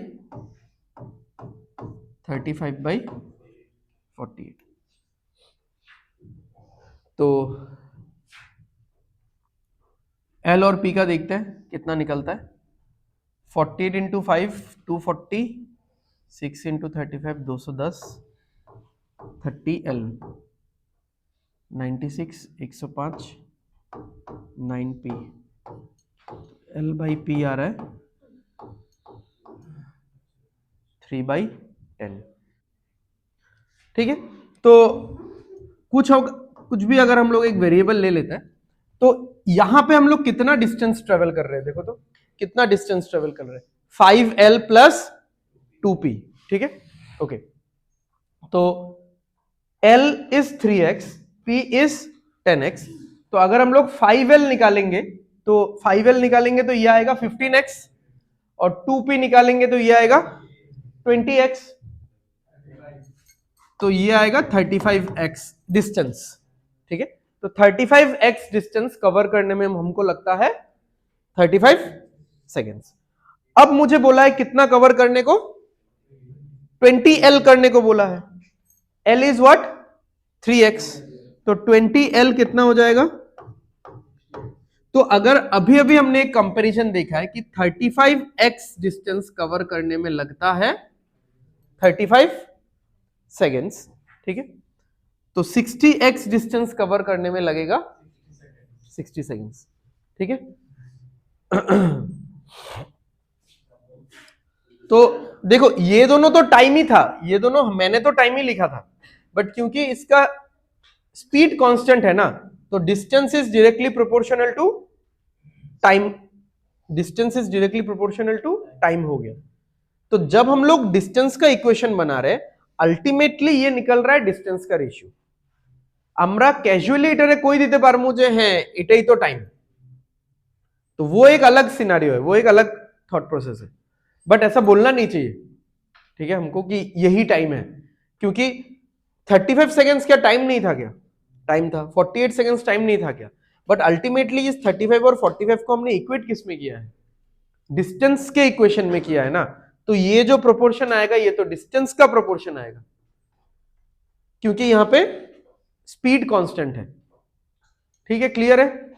35/48 तो L और P का देखते हैं कितना निकलता है 48 into 5 240 6 into 35 210 30L 96 105 9P L/P आ रहा है 3/10 ठीक है तो कुछ भी अगर हम लोग एक वेरिएबल ले लेते हैं तो यहां पे हम लोग कितना डिस्टेंस ट्रेवल कर रहे हैं देखो तो कितना डिस्टेंस ट्रेवल कर रहे हैं 5L + 2P ठीक है ओके तो L is 3x P is 10x तो अगर हम लोग 5L निकालेंगे तो 5L निकालेंगे तो ये आएगा 15x और 2P निकालेंगे तो ये आएगा 20x तो ये आएगा 35x डिस्टेंस ठीक है तो 35x डिस्टेंस कवर करने में हमको लगता है 35 सेकेंड्स अब मुझे बोला है कितना कवर करने को 20L करने को बोला है L इज व्हाट 3x तो 20L कितना हो जाएगा तो अगर अभी अभी हमने एक कंपैरिजन देखा है कि 35x डिस्टेंस कवर करने में लगता है 35 सेकेंड्स ठीक है तो 60x डिस्टेंस कवर करने में लगेगा 60 सेकेंड्स ठीक है तो देखो ये दोनों तो टाइम ही था ये दोनों मैंने तो टाइम ही लिखा था बट क्योंकि इसका स्पीड कांस्टेंट है ना तो distance is directly proportional to time, distance is directly proportional to time हो गया। तो जब हम लोग डिस्टेंस का इक्वेशन बना रहे हैं, अल्टीमेटली ये निकल रहा है डिस्टेंस का रेशियो। আমরা ক্যাজুয়ালি এটারে কই দিতে পারবো যে হ্যাঁ এটাই তো টাইম, तो वो एक अलग सिनारियो है, वो एक अलग थॉट प्रोसेस है, बट ऐसा बोलना नहीं चाहिए, ठीक है, हमको कि यही टाइम है, क्योंकि 35 सेकेंड्स क्या टाइम नहीं था क्या? टाइम था। 48 सेकेंड्स टाइम नहीं था क्या? बट अल्टीमेटली इस 35 और 45 को हमने इक्वेट किस में किया है? डिस्टेंस के इक्वेशन में किया है ना, तो ये जो प्रोपोर्शन आएगा ये तो डिस्टेंस का प्रोपोर्शन आएगा, क्योंकि यहां पे स्पीड कांस्टेंट है। ठीक है, क्लियर है?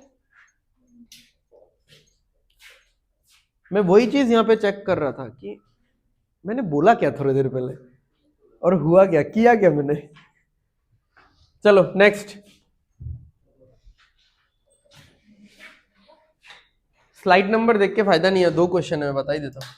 मैं वही चीज यहां पे चेक कर रहा था कि मैंने बोला क्या थोड़ी देर पहले और हुआ क्या, किया क्या मैंने। चलो नेक्स्ट स्लाइड नंबर देख के फायदा नहीं है, 2 क्वेश्चन है, मैं बता ही देता हूं।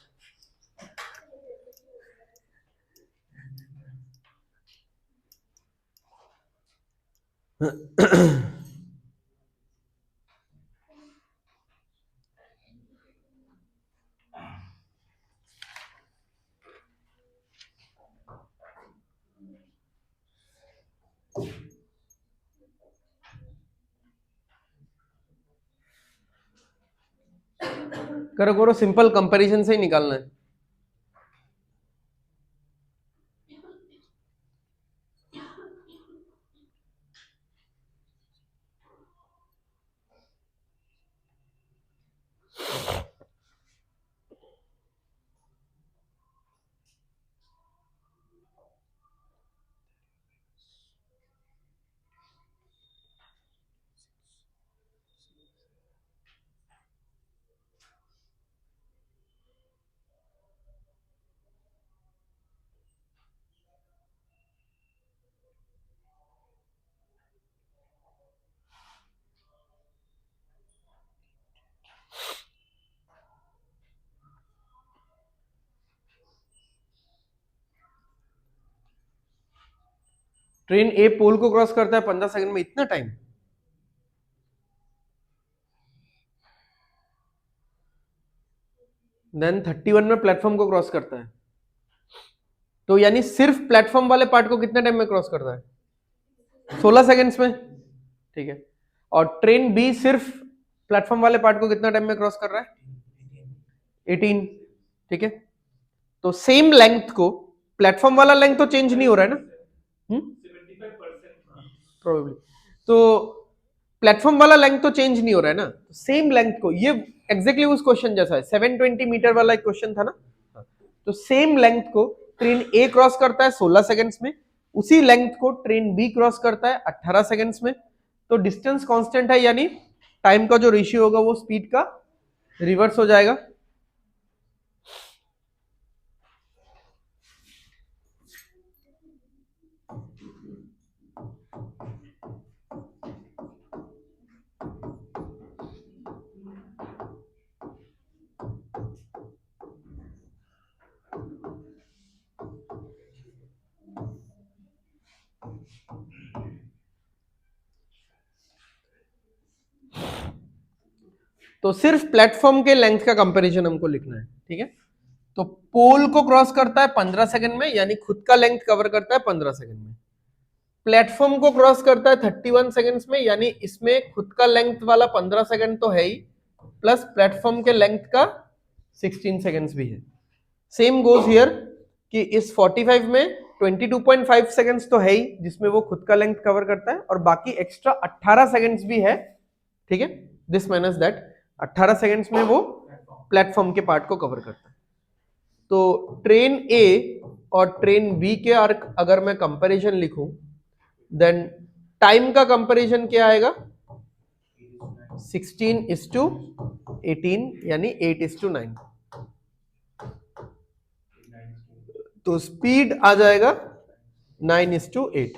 करो करो, सिंपल कंपैरिजन से ही निकालना है। ट्रेन ए पोल को क्रॉस करता है 15 सेकंड में, इतना टाइम? देन 31 में प्लेटफॉर्म को क्रॉस करता है, तो यानी सिर्फ प्लेटफॉर्म वाले पार्ट को कितने टाइम में क्रॉस करता है? 16 सेकंड्स में, ठीक है। और ट्रेन बी सिर्फ प्लेटफॉर्म वाले पार्ट को कितना टाइम में क्रॉस कर रहा है? 18, ठीक है। तो सेम लेंथ को, प्लेटफॉर्म वाला लेंथ तो चेंज नहीं हो रहा है ना, प्रोबेबली, तो प्लेटफॉर्म वाला लेंथ तो चेंज नहीं हो रहा है ना, सेम लेंथ को, ये एग्जैक्टली उस क्वेश्चन जैसा है, 720 मीटर वाला एक क्वेश्चन था ना, तो सेम लेंथ को ट्रेन ए क्रॉस करता है 16 सेकंड्स में, उसी लेंथ को ट्रेन बी क्रॉस करता है 18 सेकंड्स में, तो डिस्टेंस कांस्टेंट है, यानी टाइम का जो रेशियो होगा वो स्पीड का रिवर्स हो जाएगा। तो सिर्फ प्लेटफॉर्म के लेंथ का कंपैरिजन हमको लिखना है, ठीक है। तो पोल को क्रॉस करता है 15 सेकंड में, यानी खुद का लेंथ कवर करता है 15 सेकंड में। प्लेटफॉर्म को क्रॉस करता है 31 सेकंड्स में, यानी इसमें खुद का लेंथ वाला 15 सेकंड तो है ही, प्लस प्लेटफॉर्म के लेंथ का 16 सेकंड्स भी है। सेम गोज हियर कि इस 45 में 22.5 सेकंड्स तो है ही, जिसमें वो खुद का लेंथ कवर करता है, और बाकी एक्स्ट्रा 18 सेकंड्स भी है, ठीक है। दिस माइनस दैट 18 सेकंड्स में वो प्लेटफॉर्म के पार्ट को कवर करता है। तो ट्रेन ए और ट्रेन बी के अगर मैं कंपैरिजन लिखूं, देन टाइम का कंपैरिजन क्या आएगा? 16:18, यानी 8:9। तो स्पीड आ जाएगा 9:8।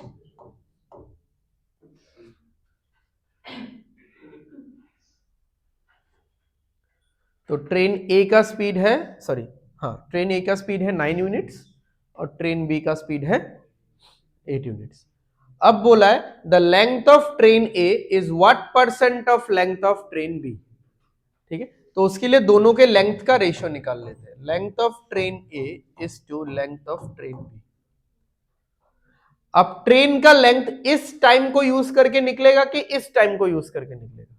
तो ट्रेन ए का स्पीड है, सॉरी हाँ, ट्रेन ए का स्पीड है 9 यूनिट्स और ट्रेन बी का स्पीड है 8 यूनिट्स। अब बोला है the length of train A is what percent of length of train B, ठीक है, तो उसके लिए दोनों के लेंथ का रेशियो निकाल लेते हैं। Length of train A is to length of train B. अब ट्रेन का लेंथ इस टाइम को यूज करके निकलेगा कि इस टाइम को यूज करके निकलेगा?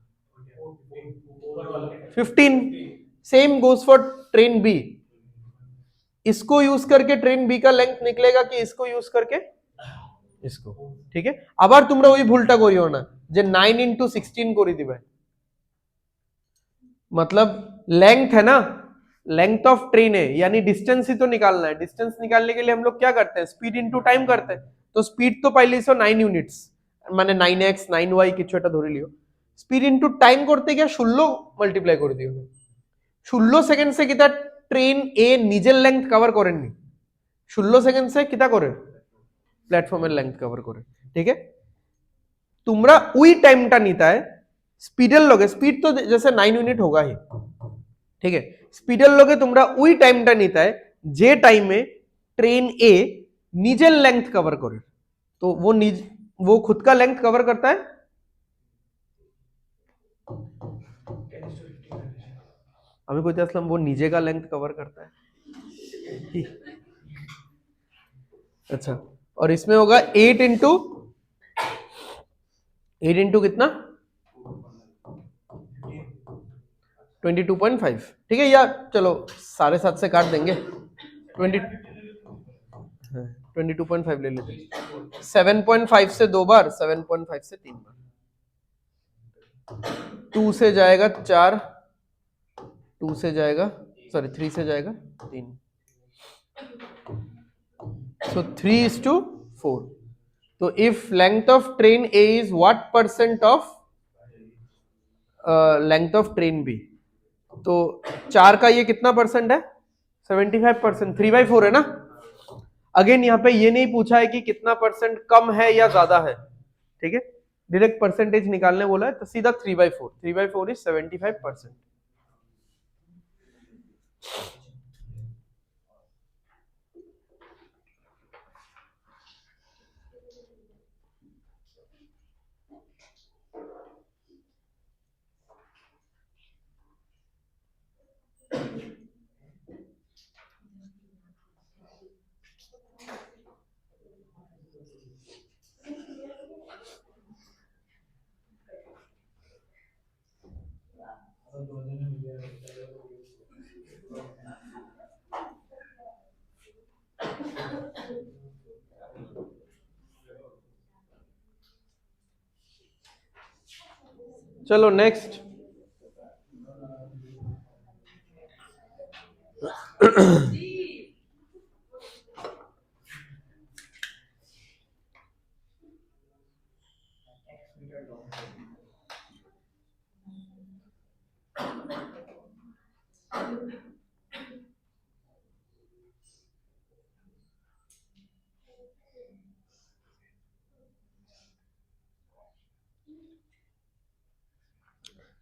15। Same goes for train B. इसको यूज करके ट्रेन बी का लेंथ निकलेगा कि इसको यूज करके इसको। ठीक है, আবার তোমরা ওই ভুলটা করিও না যে 9 into 16 করে দিবে। मतलब लेंथ है ना, लेंथ ऑफ ट्रेन है, यानी डिस्टेंस ही तो निकालना है। डिस्टेंस निकालने के लिए हम लोग क्या करते हैं? स्पीड इनटू टाइम करते हैं। तो स्पीड तो पहले से 9 यूनिट्स মানে 9x 9y কিছু একটা ধরে লিও। স্পিড ইনটু টাইম করতে গিয়ে 16 মাল্টিপ্লাই করে দিও। 16 সেকেন্ডসে কিতা ট্রেন এ নিজের লেংথ কভার করেননি, 16 সেকেন্ডসে কিতা করেন? প্ল্যাটফর্মের লেংথ কভার করে। ঠিক है, তোমরা ওই টাইমটা নিতে হয় স্পিডের লগে। স্পিড তো जैसे 9 यूनिट होगा ही। ठीक है, স্পিডের লগে তোমরা ওই টাইমটা নিতে হয় যে টাইমে ट्रेन ए নিজের লেংথ কভার করে। तो वो खुद का लेंथ कवर करता है। আমি কইতে আসলাম वो নিজে का लेंथ कवर करता है। अच्छा, और इसमें होगा 8 इंटू कितना? 22.5। ठीक है, या चलो साढ़े 7 से काट देंगे। 22.5 ले लेते हैं। 7.5 से 2 बार, 7.5 से 3 बार, 2 से जाएगा 4, 2 से जाएगा, सॉरी 3 से जाएगा 3, so 3:4। तो if length of train A is what percent of length of train B? तो 4 का ये कितना परसेंट है? 75%। 3/4 है ना। अगेन यहाँ पे ये नहीं पूछा है कि कितना परसेंट कम है या ज्यादा है। ठीक है, डायरेक्ट परसेंटेज निकालने बोला है, तो सीधा 3/4। 3/4 इज 75%। चलो नेक्स्ट।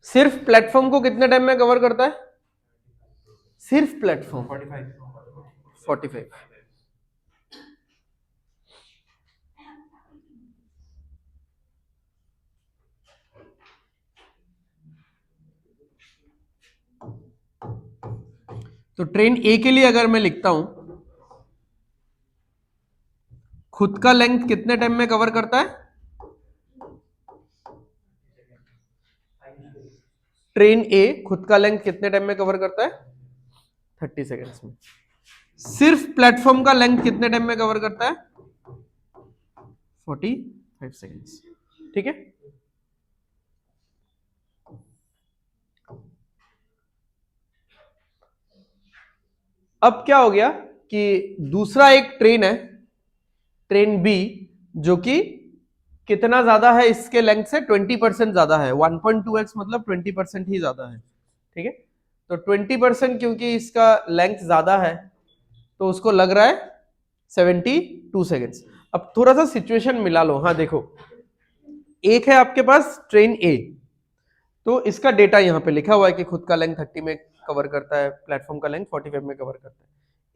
सिर्फ प्लेटफॉर्म को कितने टाइम में कवर करता है? सिर्फ प्लेटफॉर्म 45। तो ट्रेन ए के लिए अगर मैं लिखता हूं खुद का लेंथ कितने टाइम में कवर करता है? ट्रेन ए खुद का लेंथ कितने टाइम में कवर करता है? 30 सेकेंड्स में। सिर्फ प्लेटफॉर्म का लेंथ कितने टाइम में कवर करता है? 45 सेकेंड्स। ठीक है, अब क्या हो गया कि दूसरा एक ट्रेन है, ट्रेन बी, जो कि कितना ज्यादा है इसके लेंथ से? 20% ज्यादा है। 1.2x मतलब 20% ही ज्यादा है। ठीक है, तो 20% क्योंकि इसका लेंथ ज्यादा है तो उसको लग रहा है 72 सेकेंड्स। अब थोड़ा सा सिचुएशन मिला लो। हाँ देखो, एक है आपके पास ट्रेन ए, तो इसका डेटा यहाँ पे लिखा हुआ है कि खुद का लेंथ 30 में कवर करता है, प्लेटफॉर्म का लेंथ 45 में कवर करता है।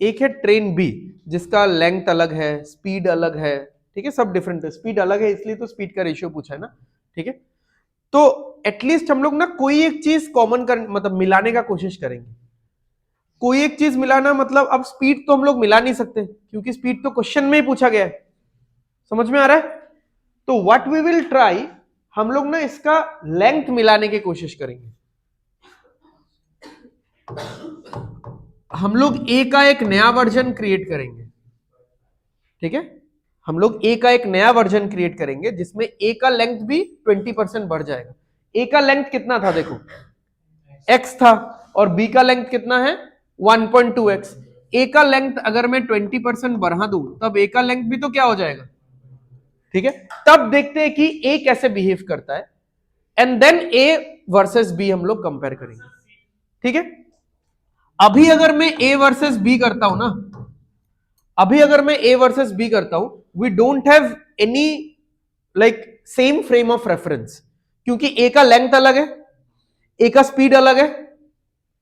एक है ट्रेन बी जिसका लेंथ अलग है, स्पीड अलग है। ठीक है, सब डिफरेंट है, स्पीड अलग है, इसलिए तो स्पीड का रेशियो पूछा है ना। ठीक है, तो एटलीस्ट हम लोग ना कोई एक चीज कॉमन कर मतलब मिलाने का कोशिश करेंगे। कोई एक चीज मिलाना मतलब अब स्पीड तो हम लोग मिला नहीं सकते क्योंकि स्पीड तो क्वेश्चन में ही पूछा गया है, समझ में आ रहा है। तो व्हाट वी विल ट्राई, हम लोग ना इसका लेंथ मिलाने की कोशिश करेंगे। हम लोग ए का एक नया वर्जन क्रिएट करेंगे, ठीक है। हम लोग ए का एक नया वर्जन क्रिएट करेंगे जिसमें ए का लेंथ भी 20% बढ़ जाएगा। ए का लेंथ कितना था देखो, x था, और बी का लेंथ कितना है 1.2x। ए का लेंथ अगर मैं 20% बढ़ा दूं तब ए का लेंथ भी तो क्या हो जाएगा, ठीक है। तब देखते हैं कि ए कैसे बिहेव करता है, and then A versus B हम लोग कंपेयर करेंगे, ठीक है। अभी अगर मैं ए वर्सेस बी करता हूं ना, अभी अगर मैं ए वर्सेस बी करता हूं, we don't have any like same frame of reference, क्योंकि ए का लेंथ अलग है, ए का स्पीड अलग है,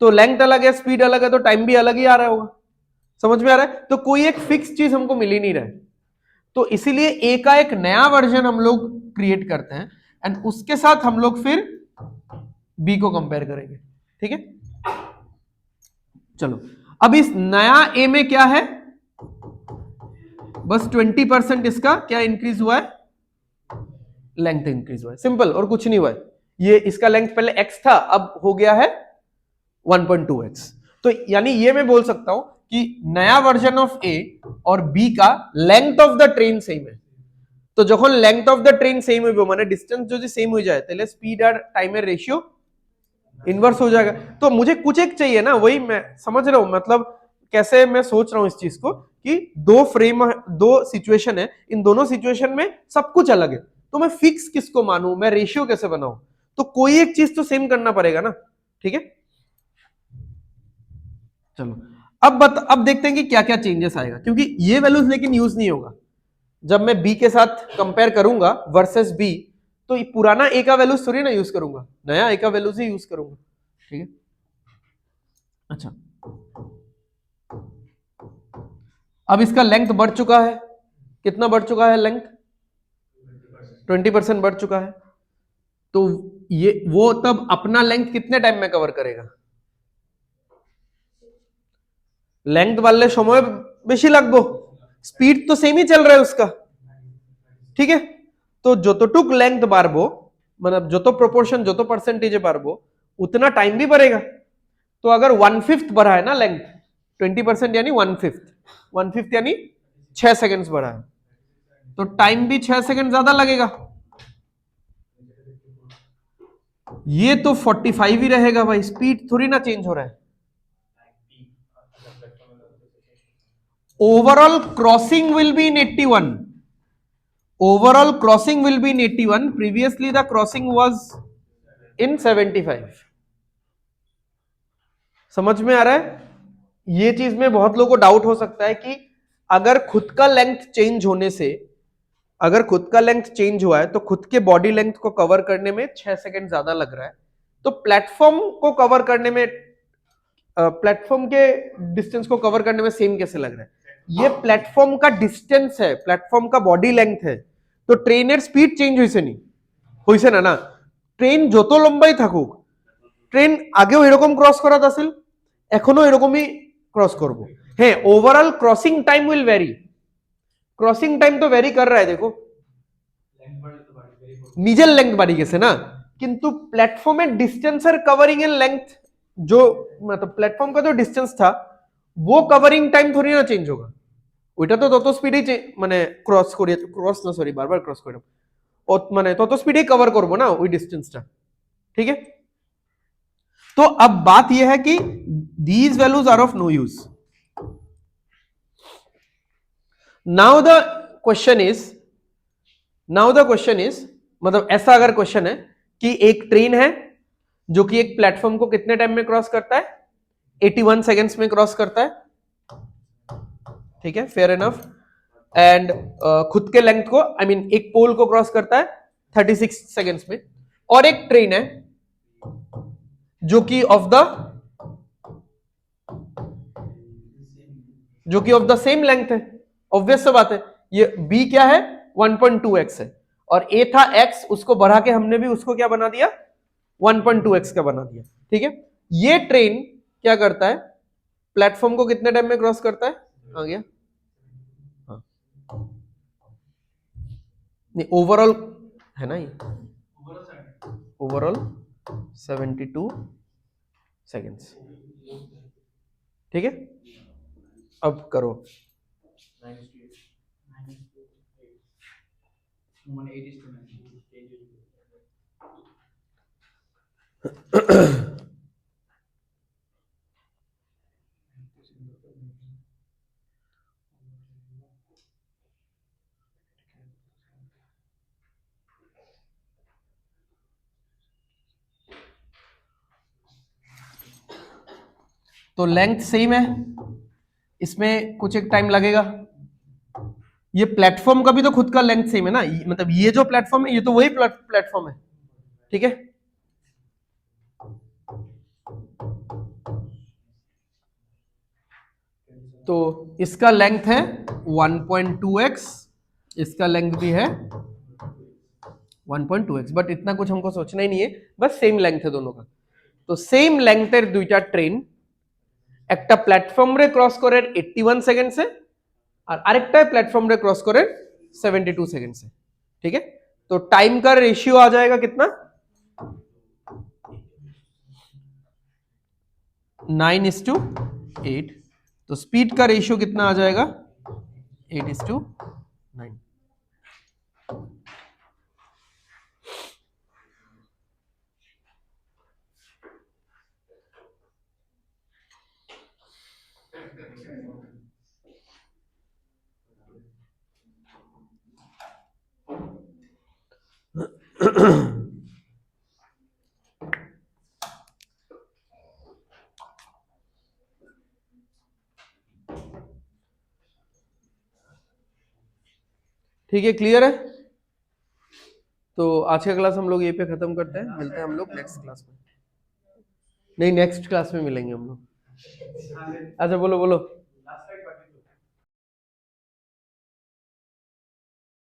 तो लेंथ अलग है, स्पीड अलग है, तो टाइम भी अलग ही आ रहा होगा, समझ में आ रहा है। तो कोई एक फिक्स चीज हमको मिल ही नहीं रहा है, तो इसीलिए ए का एक नया वर्जन हम लोग क्रिएट करते हैं एंड उसके साथ हम लोग फिर बी को कंपेयर करेंगे, ठीक है। चलो अब इस नया ए में क्या है, बस 20% इसका क्या इंक्रीज हुआ है, लेंथ इंक्रीज हुआ है, सिंपल, और कुछ नहीं हुआ है। ये इसका लेंथ पहले x था, अब हो गया है 1.2x। तो यानी ये मैं बोल सकता हूं कि नया वर्जन ऑफ ए और बी का length of the train same है। तो যখন length of the train same হইব মানে डिस्टेंस যদি सेम हो जाए তাহলে स्पीड और टाइम रेशियो इनवर्स हो जाएगा। तो मुझे कुछ एक चाहिए ना, वही मैं समझ रहा हूं, मतलब कैसे मैं सोच रहा हूं इस चीज को कि दो सिचुएशन है, इन दोनों सिचुएशन में सब कुछ अलग है, तो मैं फिक्स किसको मानूं, मैं रेशियो कैसे बनाऊं। तो कोई एक चीज तो सेम करना पड़ेगा ना, ठीक है। चलो अब देखते हैं कि क्या क्या चेंजेस आएगा, क्योंकि ये वैल्यूज लेकिन यूज नहीं होगा। जब मैं बी के साथ कंपेयर करूंगा वर्सेस बी, तो पुराना ए का वैल्यूज थोड़ी ना यूज करूंगा, नया ए का वैल्यूज ही यूज करूंगा, ठीक है। अच्छा, अब इसका लेंथ बढ़ चुका है, कितना बढ़ चुका है लेंथ, 20% बढ़ चुका है। तो ये वो तब अपना लेंथ कितने टाइम में कवर करेगा, लेंथ वाले समय বেশি লাগবো, स्पीड तो सेम ही चल रहा है उसका, ठीक है। तो যতটুক लेंथ বাড়বো मतलब যত प्रोपोर्शन যত परसेंटेज বাড়বো उतना टाइम भी बढ़ेगा। तो अगर 1/5 बढ़ा है ना लेंथ, 20% यानी 1/5 यानी 6 सेकंड्स बढ़ा है, तो टाइम भी 6 सेकंड ज्यादा लगेगा। ये तो 45 ही रहेगा भाई, स्पीड थोड़ी ना चेंज हो रहा है। Overall crossing will be in 81, overall crossing will be in 81, previously the crossing was in 75। समझ में आ रहा है। ये चीज में बहुत लोगों को डाउट हो सकता है कि अगर खुद का लेंथ चेंज होने से, अगर खुद का लेंथ चेंज हुआ है तो खुद के बॉडी लेंथ को कवर करने में 6 सेकंड ज्यादा लग रहा है, तो प्लेटफॉर्म को कवर करने में, प्लेटफॉर्म के डिस्टेंस को कवर करने में सेम कैसे लग रहा है। ये प्लेटफॉर्म का डिस्टेंस है, प्लेटफॉर्म का बॉडी लेंथ है, तो ट्रेনের स्पीड চেঞ্জ হইছে নি, হইছে না না। ট্রেন যত লম্বাই থাকুক, ট্রেন আগেও এরকম ক্রস করা আছিল, এখনো এরকমই ক্রস করব। হ্যাঁ, overall crossing time will vary, crossing time তো ভ্যারি कर रहा है, देखो নিজের লেংথ বাড়ি গেছে না, কিন্তু প্ল্যাটফর্মের ডিস্টেন্সের कवरिंग এর লেংথ जो मतलब प्लेटफॉर्म का जो डिस्टेंस था वो कवरिंग टाइम थोड़ी ना चेंज होगा, ওইটা তো তত স্পিডেই মানে ক্রস করে, ক্রস না সরি বারবার ক্রস করে, মানে তত স্পিডেই কভার করব না ওই ডিস্টেंसটা, ठीक है। तो अब बात यह है कि these values are of no use। now the question is मतलब ऐसा अगर क्वेश्चन है कि एक ट्रेन है जो कि एक प्लेटफॉर्म को कितने टाइम में क्रॉस करता है, 81 सेकंड्स में क्रॉस करता है, ठीक है, फेयर इनफ। एंड खुद के लेंथ को आई मीन एक पोल को क्रॉस करता है 36 सेकंड्स में, और एक ट्रेन है जो कि ऑफ द सेम लेंथ है, ऑब्वियस सा बात है। ये बी क्या है 1.2x है, और a था x, उसको बढ़ा के हमने भी उसको क्या बना दिया, 1.2x का बना दिया। ठीक है, ये ट्रेन क्या करता है, प्लेटफॉर्म को कितने टाइम में क्रॉस करता है, आ गया, हाँ नहीं ओवरऑल है ना, ये ओवरऑल 72 सेकेंड्स। ठीक है, अब करो, तो लेंथ सेम है, इसमें कुछ एक टाइम लगेगा। ये प्लेटफॉर्म का भी तो खुद का लेंथ सेम है ना, मतलब ये जो प्लेटफॉर्म है ये तो वही प्लेटफॉर्म है। ठीक है, तो इसका लेंथ है 1.2x, इसका लेंथ भी है 1.2x, बट इतना कुछ हमको सोचना ही नहीं है, बस सेम लेंथ है दोनों का। तो सेम लेंथেर दुईटा ट्रेन, একটা প্ল্যাটফর্ম রে ক্রস করে 81 সেকেন্ডসে আর আরেকটা प्लेटफॉर्म रे क्रॉस करे 72 सेकंड से। ठीक है, तो टाइम का रेशियो आ जाएगा कितना, 9:8। तो स्पीड का रेशियो कितना आ जाएगा, 8:9। ठीक है, क्लियर है। तो आज का क्लास हम लोग यहीं पे खत्म करते हैं, मिलते हैं हम लोग नेक्स्ट क्लास में, नहीं नेक्स्ट क्लास में मिलेंगे हम लोग। अच्छा बोलो बोलो।